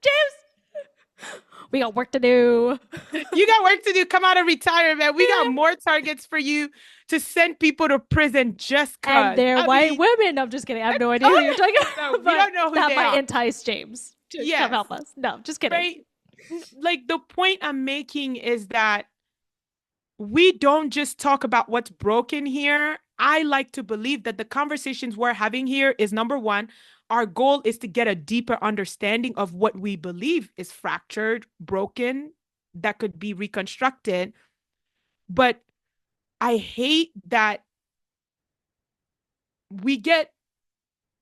[SPEAKER 2] James, we got work to do.
[SPEAKER 1] you got work to do. Come out of retirement. We got
[SPEAKER 2] Yeah.
[SPEAKER 1] more targets for you to send people to prison just
[SPEAKER 2] And
[SPEAKER 1] cause.
[SPEAKER 2] they're
[SPEAKER 1] I
[SPEAKER 2] white
[SPEAKER 1] mean,
[SPEAKER 2] women. No, I'm just kidding. I have no idea who you're
[SPEAKER 1] oh,
[SPEAKER 2] talking
[SPEAKER 1] no,
[SPEAKER 2] about,
[SPEAKER 1] we
[SPEAKER 2] but
[SPEAKER 1] don't know who
[SPEAKER 2] that
[SPEAKER 1] they
[SPEAKER 2] might
[SPEAKER 1] are.
[SPEAKER 2] entice James to come
[SPEAKER 1] Yes,
[SPEAKER 2] help us. No, just kidding.
[SPEAKER 1] right. Like the point I'm making is that we don't just talk about what's broken here. I like to believe that the conversations we're having here is number one, our goal is to get a deeper understanding of what we believe is fractured, broken, that could be reconstructed. But I hate that we get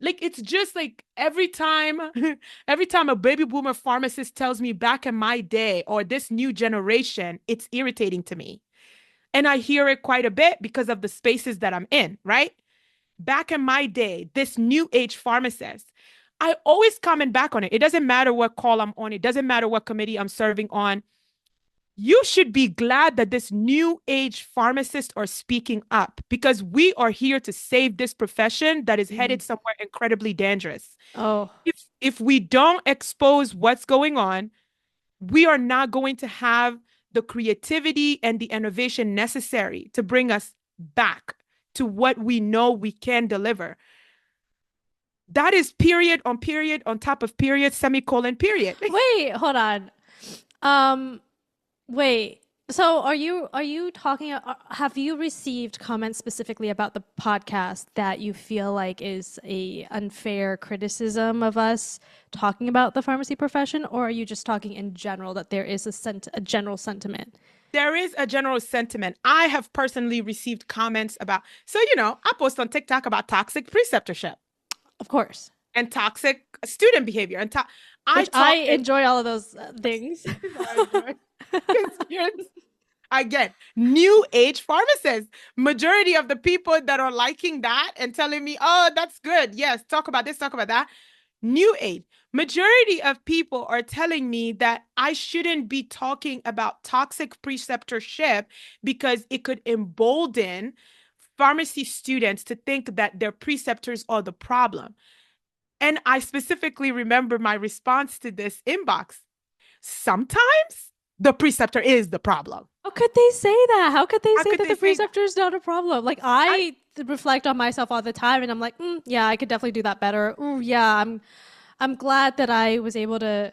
[SPEAKER 1] like it's just like every time a baby boomer pharmacist tells me back in my day or this new generation, it's irritating to me. And I hear it quite a bit because of the spaces that I'm in, right? Back in my day, this new age pharmacist, I always comment back on it. It doesn't matter what call I'm on, it doesn't matter what committee I'm serving on. You should be glad that this new age pharmacists are speaking up because we are here to save this profession that is
[SPEAKER 2] Mhm.
[SPEAKER 1] headed somewhere incredibly dangerous.
[SPEAKER 2] Oh,
[SPEAKER 1] If we don't expose what's going on, we are not going to have the creativity and the innovation necessary to bring us back to what we know we can deliver. That is period on top of period, semicolon, period.
[SPEAKER 2] wait, hold on. Um, Wait. So are you talking have you received comments specifically about the podcast that you feel like is a unfair criticism of us talking about the pharmacy profession, or are you just talking in general that there is a general sentiment?
[SPEAKER 1] There is a general sentiment. I have personally received comments about, so, I post on TikTok about toxic preceptorship
[SPEAKER 2] Of course.
[SPEAKER 1] and toxic student behavior. I
[SPEAKER 2] Which I
[SPEAKER 1] talk and
[SPEAKER 2] enjoy all of those things.
[SPEAKER 1] again, new age pharmacists. Majority of the people that are liking that and telling me, oh, that's good. Yes, talk about this, talk about that. New age. Majority of people are telling me that I shouldn't be talking about toxic preceptorship because it could embolden pharmacy students to think that their preceptors are the problem. And I specifically remember my response to this inbox. Sometimes the preceptor is the problem.
[SPEAKER 2] How could they say that? How could they
[SPEAKER 1] How
[SPEAKER 2] say
[SPEAKER 1] could
[SPEAKER 2] that
[SPEAKER 1] they
[SPEAKER 2] the
[SPEAKER 1] say that?
[SPEAKER 2] preceptor is not a problem? Like
[SPEAKER 1] I
[SPEAKER 2] I reflect on myself all the time, and I'm like, yeah, I could definitely do that better. Ooh, yeah, I'm. I'm glad that I was able to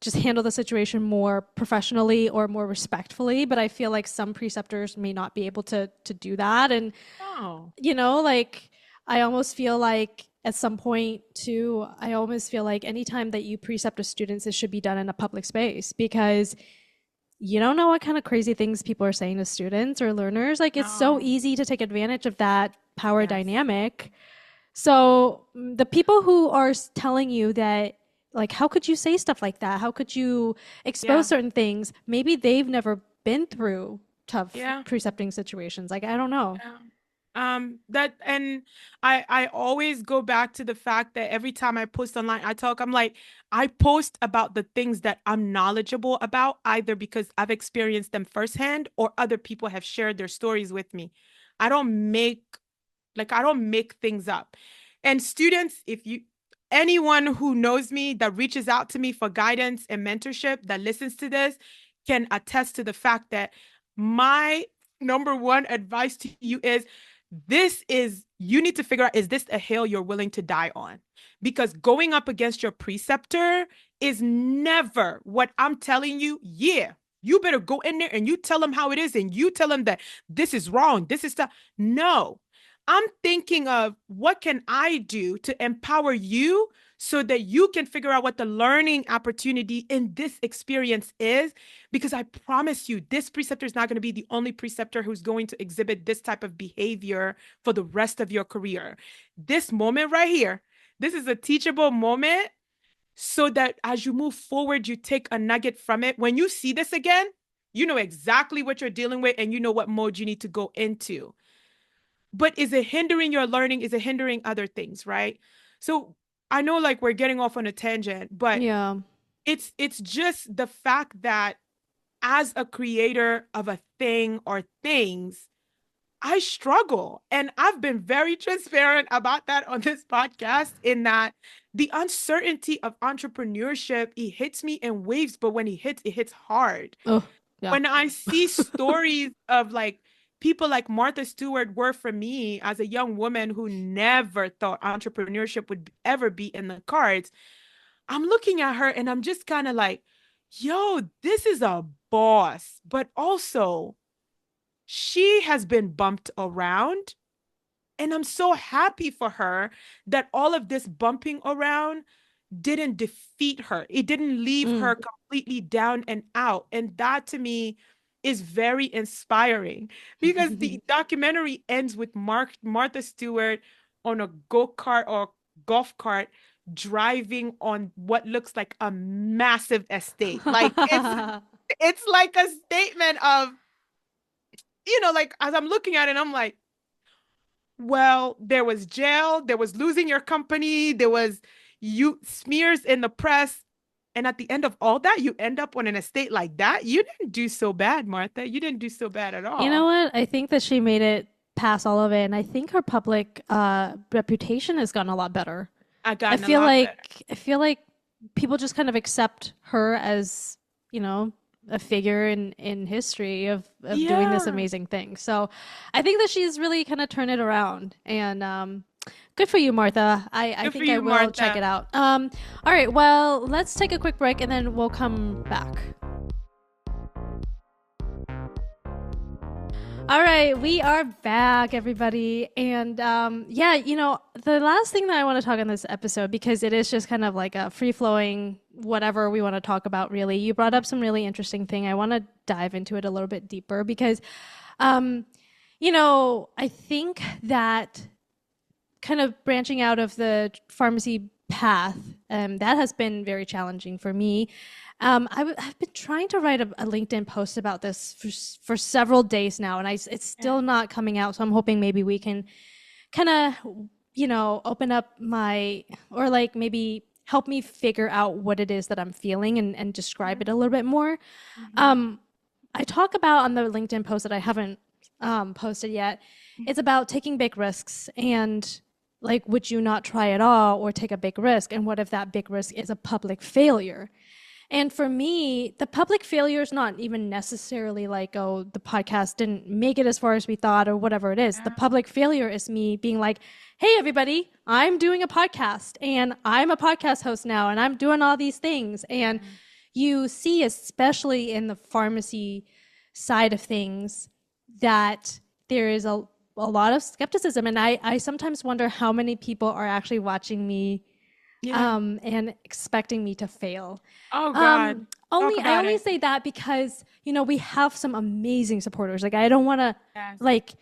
[SPEAKER 2] just handle the situation more professionally or more respectfully, but I feel like some preceptors may not be able to do that. And
[SPEAKER 1] Oh,
[SPEAKER 2] like I almost feel like at some point too, I almost feel like anytime that you precept a student, it should be done in a public space because you don't know what kind of crazy things people are saying to students or learners. Like it's so
[SPEAKER 1] no.
[SPEAKER 2] easy to take advantage of that power
[SPEAKER 1] Yes.
[SPEAKER 2] dynamic. So the people who are telling you that, like, how could you say stuff like that? How could you expose
[SPEAKER 1] Yeah.
[SPEAKER 2] certain things? Maybe they've never been through tough
[SPEAKER 1] Yeah.
[SPEAKER 2] precepting situations. Like, I don't know.
[SPEAKER 1] Yeah. That and I always go back to the fact that every time I post online, I'm like, I post about the things that I'm knowledgeable about, either because I've experienced them firsthand or other people have shared their stories with me. I don't make I don't make things up. And students, if you anyone who knows me that reaches out to me for guidance and mentorship that listens to this can attest to the fact that my number one advice to you is you need to figure out, is this a hill you're willing to die on? Because going up against your preceptor is never what I'm telling you. Yeah, you better go in there and you tell them how it is and you tell them that this is wrong. This is stuff. No, I'm thinking of what can I do to empower you so that you can figure out what the learning opportunity in this experience is. Because I promise you, this preceptor is not going to be the only preceptor who's going to exhibit this type of behavior for the rest of your career. This moment right here, this is a teachable moment so that as you move forward, you take a nugget from it. When you see this again, you know exactly what you're dealing with and you know what mode you need to go into. But is it hindering your learning? Is it hindering other things, right? So I know like we're getting off on a tangent, but
[SPEAKER 2] Yeah.
[SPEAKER 1] it's just the fact that as a creator of a thing or things, I struggle. And I've been very transparent about that on this podcast in that the uncertainty of entrepreneurship, it hits me in waves, but when it hits hard.
[SPEAKER 2] Oh, yeah.
[SPEAKER 1] When I see stories of like people like Martha Stewart were for me as a young woman who never thought entrepreneurship would ever be in the cards, I'm looking at her and I'm just kind of like, yo, this is a boss, but also she has been bumped around. And I'm so happy for her that all of this bumping around didn't defeat her. It didn't leave
[SPEAKER 2] Mm.
[SPEAKER 1] her completely down and out. And that to me is very inspiring because the documentary ends with Martha Stewart on a go-kart or golf cart driving on what looks like a massive estate. Like it's like a statement of, like as I'm looking at it, I'm like, well, there was jail, there was losing your company, there was you smears in the press. And at the end of all that, you end up on an estate like that. You didn't do so bad, Martha. You didn't do so bad at
[SPEAKER 2] You know
[SPEAKER 1] all.
[SPEAKER 2] what? I think that she made it past all of it, and I think her public reputation has gotten a lot better.
[SPEAKER 1] I gotten a lot better.
[SPEAKER 2] I feel like people just kind of accept her as, you know, a figure in history of doing this
[SPEAKER 1] Yeah.
[SPEAKER 2] amazing thing. So I think that she's really kind of turned it around. And good for you, Martha. I
[SPEAKER 1] Good for
[SPEAKER 2] think I
[SPEAKER 1] you,
[SPEAKER 2] will check
[SPEAKER 1] Martha.
[SPEAKER 2] it out. All right, well, let's take a quick break and then we'll come back. All right, we are back, everybody. And yeah, the last thing that I want to talk on this episode, because it is just kind of like a free flowing, whatever we want to talk about, really. You brought up some really interesting thing. I want to dive into it a little bit deeper because, um, I think that kind of branching out of the pharmacy path, that has been very challenging for me. I've been trying to write a LinkedIn post about this for several days now, and it's
[SPEAKER 1] Yeah.
[SPEAKER 2] still not coming out. So I'm hoping maybe we can kind of, open up or like maybe help me figure out what it is that I'm feeling and describe it a little bit more.
[SPEAKER 1] Mhm.
[SPEAKER 2] Um, I talk about on the LinkedIn post that I haven't posted yet. It's about taking big risks and like, would you not try at all or take a big risk? And what if that big risk is a public failure? And for me, the public failure is not even necessarily like, oh, the podcast didn't make it as far as we thought or whatever it is. The
[SPEAKER 1] Yeah.
[SPEAKER 2] public failure is me being like, hey, everybody, I'm doing a podcast and I'm a podcast host now and I'm doing all these things. And
[SPEAKER 1] Yeah.
[SPEAKER 2] you see, especially in the pharmacy side of things, that there is a lot of skepticism. And I sometimes wonder how many people are actually watching me
[SPEAKER 1] Yeah.
[SPEAKER 2] and expecting me to fail.
[SPEAKER 1] Oh God. Talk
[SPEAKER 2] I
[SPEAKER 1] about
[SPEAKER 2] only
[SPEAKER 1] it.
[SPEAKER 2] say that because we have some amazing supporters. Like I don't want to
[SPEAKER 1] Yes.
[SPEAKER 2] like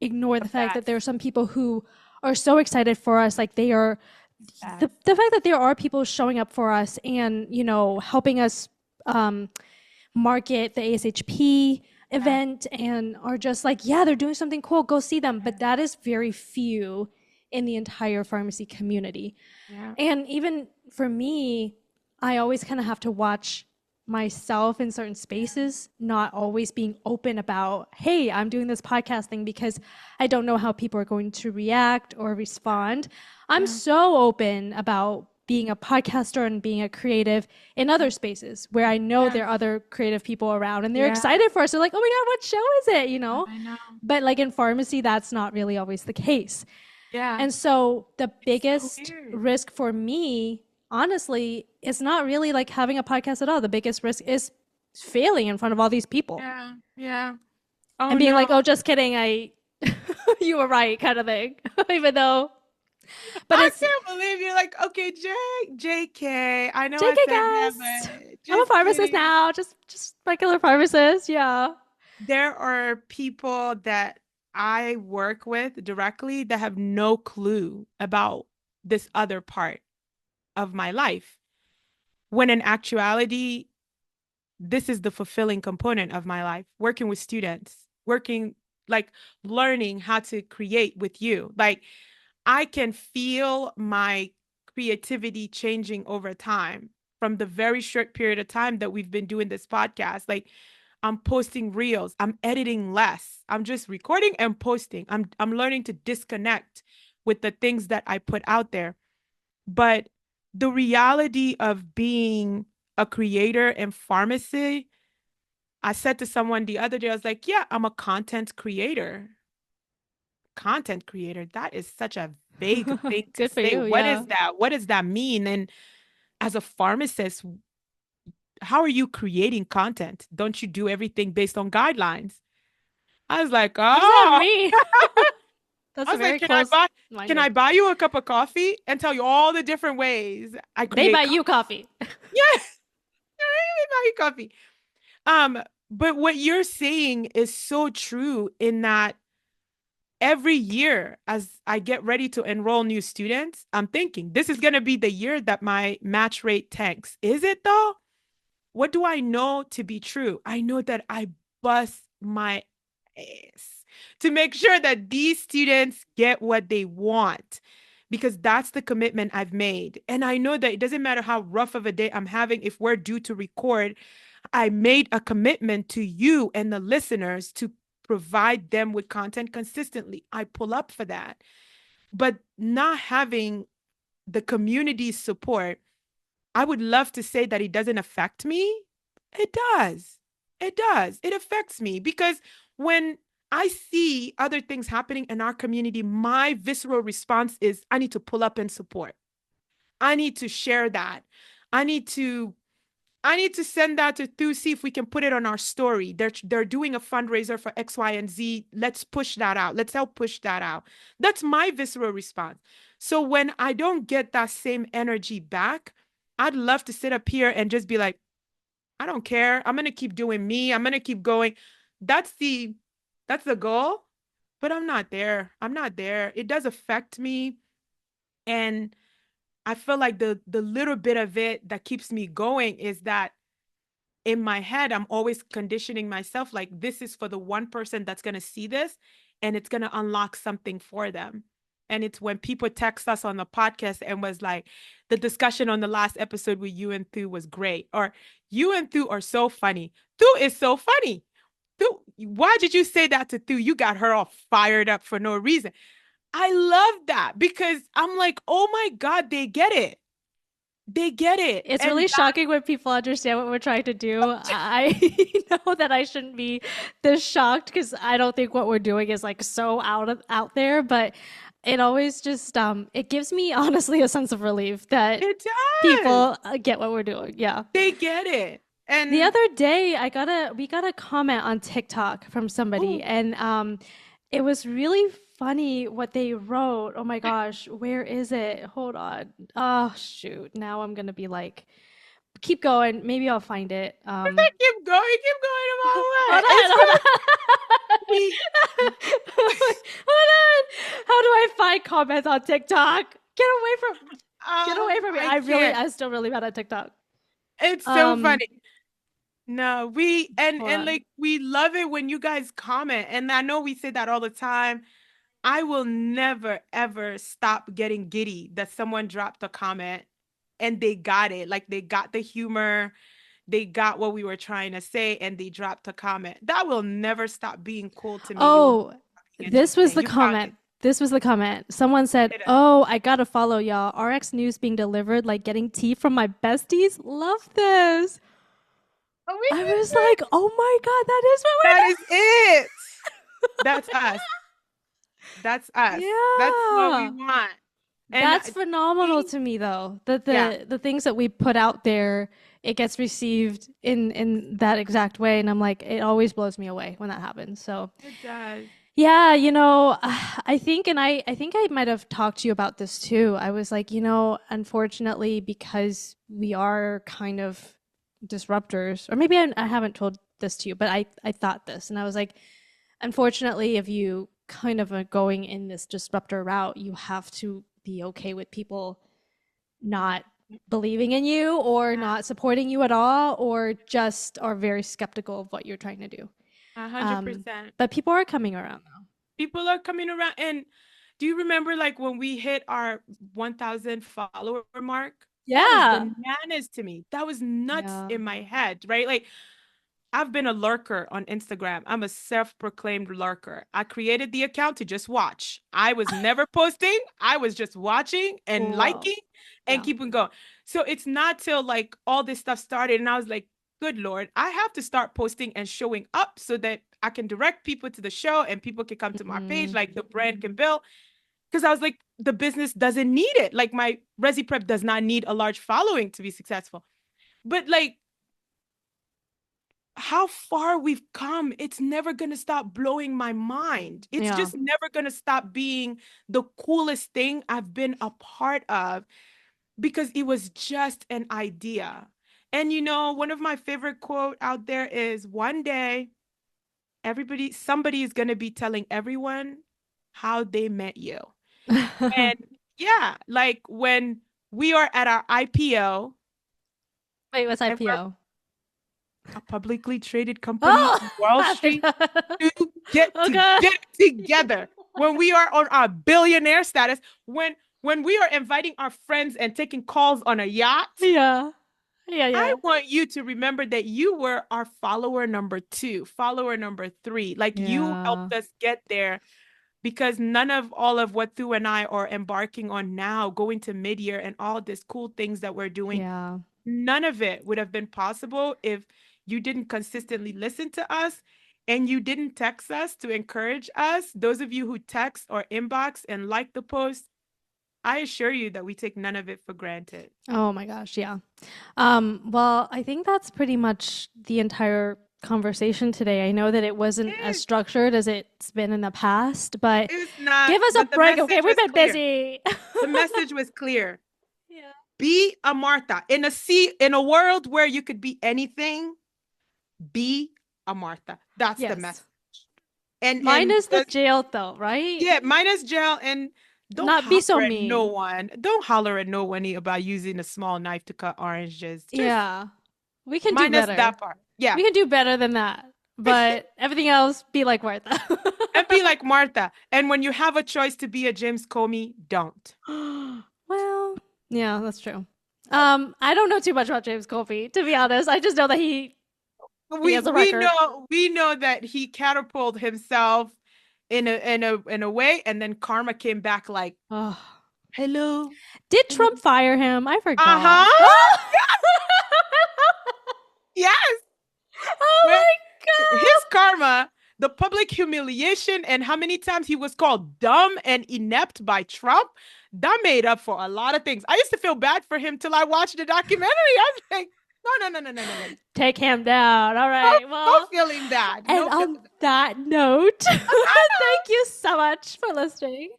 [SPEAKER 2] ignore
[SPEAKER 1] The
[SPEAKER 2] the fact that there are
[SPEAKER 1] best.
[SPEAKER 2] some people who are so excited for us. Like they are
[SPEAKER 1] Yes.
[SPEAKER 2] the fact that there are people showing up for us and helping us um, market the ASHP
[SPEAKER 1] Yes.
[SPEAKER 2] event and are just like, yeah, they're doing something cool. Go see them. But that is very few in the entire pharmacy community.
[SPEAKER 1] Yeah.
[SPEAKER 2] And even for me, I always kind of have to watch myself in certain spaces, not always being open about, hey, I'm doing this podcast thing because I don't know how people are going to react or respond. I'm
[SPEAKER 1] Yeah.
[SPEAKER 2] so open about being a podcaster and being a creative in other spaces where I know
[SPEAKER 1] Yes.
[SPEAKER 2] there are other creative people around and they're
[SPEAKER 1] Yeah.
[SPEAKER 2] excited for us. They're like, oh my God, what show is it? You know?
[SPEAKER 1] I know.
[SPEAKER 2] But like in pharmacy, that's not really always the case.
[SPEAKER 1] Yeah.
[SPEAKER 2] And so the
[SPEAKER 1] It's so
[SPEAKER 2] biggest
[SPEAKER 1] weird.
[SPEAKER 2] risk for me, honestly, is not really like having a podcast at all. The biggest risk is failing in front of all these people
[SPEAKER 1] Yeah. Yeah. Oh
[SPEAKER 2] and being
[SPEAKER 1] no.
[SPEAKER 2] like, "Oh, just kidding. I you were right," kind of thing. Even though but
[SPEAKER 1] I
[SPEAKER 2] it's
[SPEAKER 1] can't believe you're like, okay, JK. I know I
[SPEAKER 2] JK
[SPEAKER 1] said that,
[SPEAKER 2] guys.
[SPEAKER 1] but
[SPEAKER 2] I'm a
[SPEAKER 1] just
[SPEAKER 2] pharmacist
[SPEAKER 1] kidding.
[SPEAKER 2] now. Just regular pharmacist. Yeah.
[SPEAKER 1] There are people that I work with directly that have no clue about this other part of my life. When in actuality, this is the fulfilling component of my life. Working with students, working like learning how to create with you. Like I can feel my creativity changing over time from the very short period of time that we've been doing this podcast. Like I'm posting reels, I'm editing less. I'm just recording and posting. I'm learning to disconnect with the things that I put out there. But the reality of being a creator in pharmacy, I said to someone the other day, I was like, yeah, I'm a content creator. Content creator. That is such a vague thing to
[SPEAKER 2] Good for
[SPEAKER 1] say.
[SPEAKER 2] you.
[SPEAKER 1] What is
[SPEAKER 2] Yeah.
[SPEAKER 1] that? What does that mean? And as a pharmacist, how are you creating content? Don't you do everything based on guidelines? I was like,
[SPEAKER 2] What does that
[SPEAKER 1] oh,
[SPEAKER 2] mean?
[SPEAKER 1] I
[SPEAKER 2] That's
[SPEAKER 1] was like,
[SPEAKER 2] very close
[SPEAKER 1] can I
[SPEAKER 2] minded.
[SPEAKER 1] buy you a cup of coffee and tell you all the different ways I
[SPEAKER 2] They
[SPEAKER 1] create
[SPEAKER 2] buy
[SPEAKER 1] content?
[SPEAKER 2] you coffee.
[SPEAKER 1] Yes, I buy you coffee. But what you're saying is so true in that every year as I get ready to enroll new students, I'm thinking this is going to be the year that my match rate tanks. Is it though? What do I know to be true? I know that I bust my ass to make sure that these students get what they want because that's the commitment I've made. And I know that it doesn't matter how rough of a day I'm having, if we're due to record, I made a commitment to you and the listeners to provide them with content consistently. I pull up for that. But not having the community's support, I would love to say that it doesn't affect me. It does. It does. It affects me because when I see other things happening in our community, my visceral response is I need to pull up and support. I need to share that. I need to I need to send that to Thu, see if we can put it on our story. They're doing a fundraiser for X, Y, and Z. Let's push that out. Let's help push that out. That's my visceral response. So when I don't get that same energy back, I'd love to sit up here and just be like, I don't care. I'm gonna keep doing me. I'm gonna keep going. That's the that's the goal. But I'm not there. I'm not there. It does affect me. And I feel like the little bit of it that keeps me going is that in my head, I'm always conditioning myself like this is for the one person that's going to see this and it's going to unlock something for them. And it's when people text us on the podcast and was like, the discussion on the last episode with you and Thu was great. Or you and Thu are so funny. Thu is so funny. Thu, why did you say that to Thu? You got her all fired up for no reason. I love that because I'm like, oh my God, they get it. They get it.
[SPEAKER 2] It's
[SPEAKER 1] And
[SPEAKER 2] really shocking when people understand what we're trying to do. I know that I shouldn't be this shocked because I don't think what we're doing is like so out there, but it always just it gives me honestly a sense of relief that
[SPEAKER 1] it does.
[SPEAKER 2] people get what we're doing. Yeah.
[SPEAKER 1] They get it.
[SPEAKER 2] The
[SPEAKER 1] And
[SPEAKER 2] other day, we got a comment on TikTok from somebody,
[SPEAKER 1] oh,
[SPEAKER 2] and it was really funny what they wrote. Oh my gosh, where is it? Hold on. Oh shoot, now I'm gonna be like, keep going. Maybe I'll find it.
[SPEAKER 1] keep going the wrong way.
[SPEAKER 2] Hold on,
[SPEAKER 1] It's
[SPEAKER 2] hold
[SPEAKER 1] really
[SPEAKER 2] on.
[SPEAKER 1] we
[SPEAKER 2] Hold on. How do I find comments on TikTok? Get away from me.
[SPEAKER 1] I can't.
[SPEAKER 2] I'm still really bad at TikTok.
[SPEAKER 1] It's so
[SPEAKER 2] Um,
[SPEAKER 1] funny. No, we
[SPEAKER 2] hold
[SPEAKER 1] and
[SPEAKER 2] on.
[SPEAKER 1] like we love it when you guys comment. And I know we say that all the time. I will never ever stop getting giddy that someone dropped a comment and they got it. Like they got the humor, they got what we were trying to say, and they dropped a comment. That will never stop being cool to me. It will
[SPEAKER 2] Oh,
[SPEAKER 1] be
[SPEAKER 2] this was
[SPEAKER 1] interesting.
[SPEAKER 2] the
[SPEAKER 1] You found it.
[SPEAKER 2] comment. This was the comment. Someone said,
[SPEAKER 1] Hit us.
[SPEAKER 2] "Oh, I gotta follow y'all. RX news being delivered like getting tea from my besties. Love this."
[SPEAKER 1] Oh, we
[SPEAKER 2] I
[SPEAKER 1] did
[SPEAKER 2] was like,
[SPEAKER 1] it.
[SPEAKER 2] "Oh my god, that is what
[SPEAKER 1] That is it. That's us. That's
[SPEAKER 2] we're
[SPEAKER 1] us.
[SPEAKER 2] doing."
[SPEAKER 1] That's what we
[SPEAKER 2] Yeah.
[SPEAKER 1] want. And
[SPEAKER 2] That's phenomenal
[SPEAKER 1] we,
[SPEAKER 2] to me though. That
[SPEAKER 1] yeah,
[SPEAKER 2] the things that we put out there, it gets received in that exact way, and I'm like, it always blows me away when that happens. So,
[SPEAKER 1] it does.
[SPEAKER 2] yeah, I think, and I think I might have talked to you about this too. I was like, unfortunately, because we are kind of disruptors, or maybe I haven't told this to you, but I thought this, and I was like, unfortunately, if you kind of are going in this disruptor route, you have to be okay with people not believing in you or
[SPEAKER 1] Yeah,
[SPEAKER 2] not supporting you at all, or just are very skeptical of what you're trying to do.
[SPEAKER 1] a hundred percent.
[SPEAKER 2] But people are coming around now.
[SPEAKER 1] People are coming around. And do you remember like when we hit our 1,000 follower mark? That was
[SPEAKER 2] Yeah.
[SPEAKER 1] bananas to me. That was nuts
[SPEAKER 2] Yeah.
[SPEAKER 1] in my head, right? Like I've been a lurker on Instagram. I'm a self-proclaimed lurker. I created the account to just watch. I was never posting. I was just watching and
[SPEAKER 2] Whoa.
[SPEAKER 1] liking and
[SPEAKER 2] Yeah.
[SPEAKER 1] keeping going. So it's not till like all this stuff started and I was like, good Lord, I have to start posting and showing up so that I can direct people to the show and people can come to my page,
[SPEAKER 2] Mm,
[SPEAKER 1] like the brand can build. Because I was like, the business doesn't need it. Like my Resi Prep does not need a large following to be successful. But like how far we've come, it's never going to stop blowing my mind. It's
[SPEAKER 2] yeah.
[SPEAKER 1] just never going to stop being the coolest thing I've been a part of because it was just an idea. And one of my favorite quote out there is one day somebody is going to be telling everyone how they met you. And yeah, like when we are at our IPO
[SPEAKER 2] Wait, what's
[SPEAKER 1] and we're
[SPEAKER 2] IPO?
[SPEAKER 1] a publicly traded company
[SPEAKER 2] Oh,
[SPEAKER 1] on Wall Street to
[SPEAKER 2] oh God.
[SPEAKER 1] get together when we are on our billionaire status, when we are inviting our friends and taking calls on a yacht.
[SPEAKER 2] Yeah. Yeah,
[SPEAKER 1] I
[SPEAKER 2] yeah.
[SPEAKER 1] want you to remember that you were our follower number 2, follower number 3. Like you
[SPEAKER 2] Yeah.
[SPEAKER 1] helped us get there because none of all of what Thu and I are embarking on now, going to mid-year and all this cool things that we're doing,
[SPEAKER 2] Yeah.
[SPEAKER 1] none of it would have been possible if you didn't consistently listen to us and you didn't text us to encourage us. Those of you who text or inbox and like the post, I assure you that we take none of it for granted.
[SPEAKER 2] Oh my gosh, yeah. Well, I think that's pretty much the entire conversation today. I know that it wasn't as
[SPEAKER 1] It
[SPEAKER 2] structured as it's been in the past, but
[SPEAKER 1] is not,
[SPEAKER 2] give us a
[SPEAKER 1] but the
[SPEAKER 2] break, okay?
[SPEAKER 1] message
[SPEAKER 2] We've
[SPEAKER 1] was
[SPEAKER 2] been
[SPEAKER 1] clear.
[SPEAKER 2] busy.
[SPEAKER 1] The message was clear.
[SPEAKER 2] Yeah.
[SPEAKER 1] Be a Martha. In a world where you could be anything, be a Martha. That's the
[SPEAKER 2] Yes.
[SPEAKER 1] message. And
[SPEAKER 2] Minus the jail though, right?
[SPEAKER 1] yeah, minus jail and don't
[SPEAKER 2] Not be so
[SPEAKER 1] holler at no
[SPEAKER 2] mean.
[SPEAKER 1] one. Don't holler at no one about using a small knife to cut oranges. Just
[SPEAKER 2] Yeah. We can do
[SPEAKER 1] minus
[SPEAKER 2] better.
[SPEAKER 1] that part. Yeah.
[SPEAKER 2] We can do better than that. But everything else, be like Martha.
[SPEAKER 1] And be like Martha. And when you have a choice to be a James Comey, don't.
[SPEAKER 2] Well, yeah, that's true. I don't know too much about James Colby, to be honest. I just know that he
[SPEAKER 1] We
[SPEAKER 2] has a
[SPEAKER 1] we
[SPEAKER 2] record.
[SPEAKER 1] know we know that he catapulted himself in a way, and then karma came back like
[SPEAKER 2] Oh.
[SPEAKER 1] Hello.
[SPEAKER 2] Did
[SPEAKER 1] Hello.
[SPEAKER 2] Trump fire him? I forgot.
[SPEAKER 1] Uh-huh.
[SPEAKER 2] Oh,
[SPEAKER 1] Yes.
[SPEAKER 2] oh
[SPEAKER 1] Well,
[SPEAKER 2] my
[SPEAKER 1] his
[SPEAKER 2] God.
[SPEAKER 1] karma, the public humiliation, and how many times he was called dumb and inept by Trump, that made up for a lot of things. I used to feel bad for him till I watched the documentary. I was like, no, no, no, no, no, no, no.
[SPEAKER 2] Take him down. All
[SPEAKER 1] No,
[SPEAKER 2] right.
[SPEAKER 1] no
[SPEAKER 2] Well,
[SPEAKER 1] feeling bad.
[SPEAKER 2] and
[SPEAKER 1] No
[SPEAKER 2] on
[SPEAKER 1] feeling bad.
[SPEAKER 2] that note, thank you so much for listening.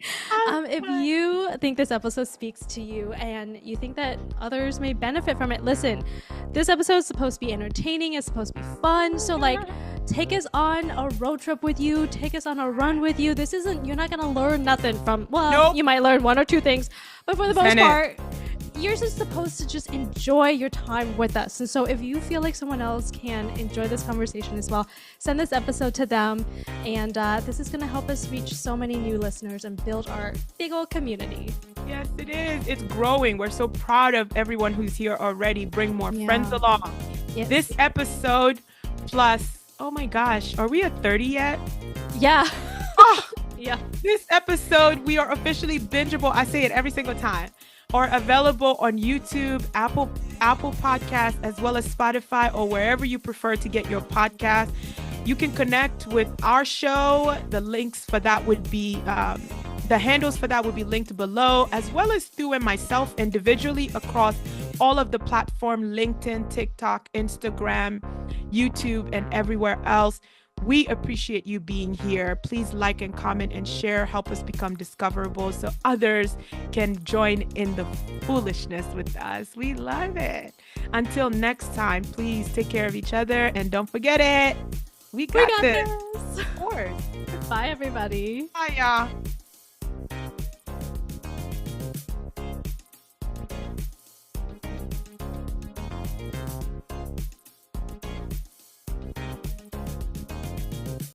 [SPEAKER 1] I'm
[SPEAKER 2] If
[SPEAKER 1] fine.
[SPEAKER 2] you think this episode speaks to you and you think that others may benefit from it, listen, this episode is supposed to be entertaining, it's supposed to be fun. So, like, take us on a road trip with you, take us on a run with you. This isn't, you're not going to learn nothing from, well,
[SPEAKER 1] Nope.
[SPEAKER 2] you might learn one or two things, but for the most
[SPEAKER 1] Send it.
[SPEAKER 2] part, you're just supposed to just enjoy your time with us. And so if you feel like someone else can enjoy this conversation as well, send this episode to them. And this is going to help us reach so many new listeners and build our big old community.
[SPEAKER 1] Yes, it is. It's growing. We're so proud of everyone who's here already. Bring more friends along.
[SPEAKER 2] Yes.
[SPEAKER 1] This episode plus, oh my gosh, are we at 30 yet?
[SPEAKER 2] Yeah.
[SPEAKER 1] Oh,
[SPEAKER 2] Yeah.
[SPEAKER 1] this episode, we are officially bingeable. I say it every single time. Are available on YouTube, Apple Podcasts, as well as Spotify, or wherever you prefer to get your podcast. You can connect with our show. The links for that would be the handles for that would be linked below, as well as Stu and myself individually across all of the platform: LinkedIn, TikTok, Instagram, YouTube, and everywhere else. We appreciate you being here. Please like and comment and share. Help us become discoverable so others can join in the foolishness with us. We love it. Until next time, please take care of each other and don't forget it. We got this.
[SPEAKER 2] this.
[SPEAKER 1] Of course.
[SPEAKER 2] Bye, everybody.
[SPEAKER 1] Bye, y'all.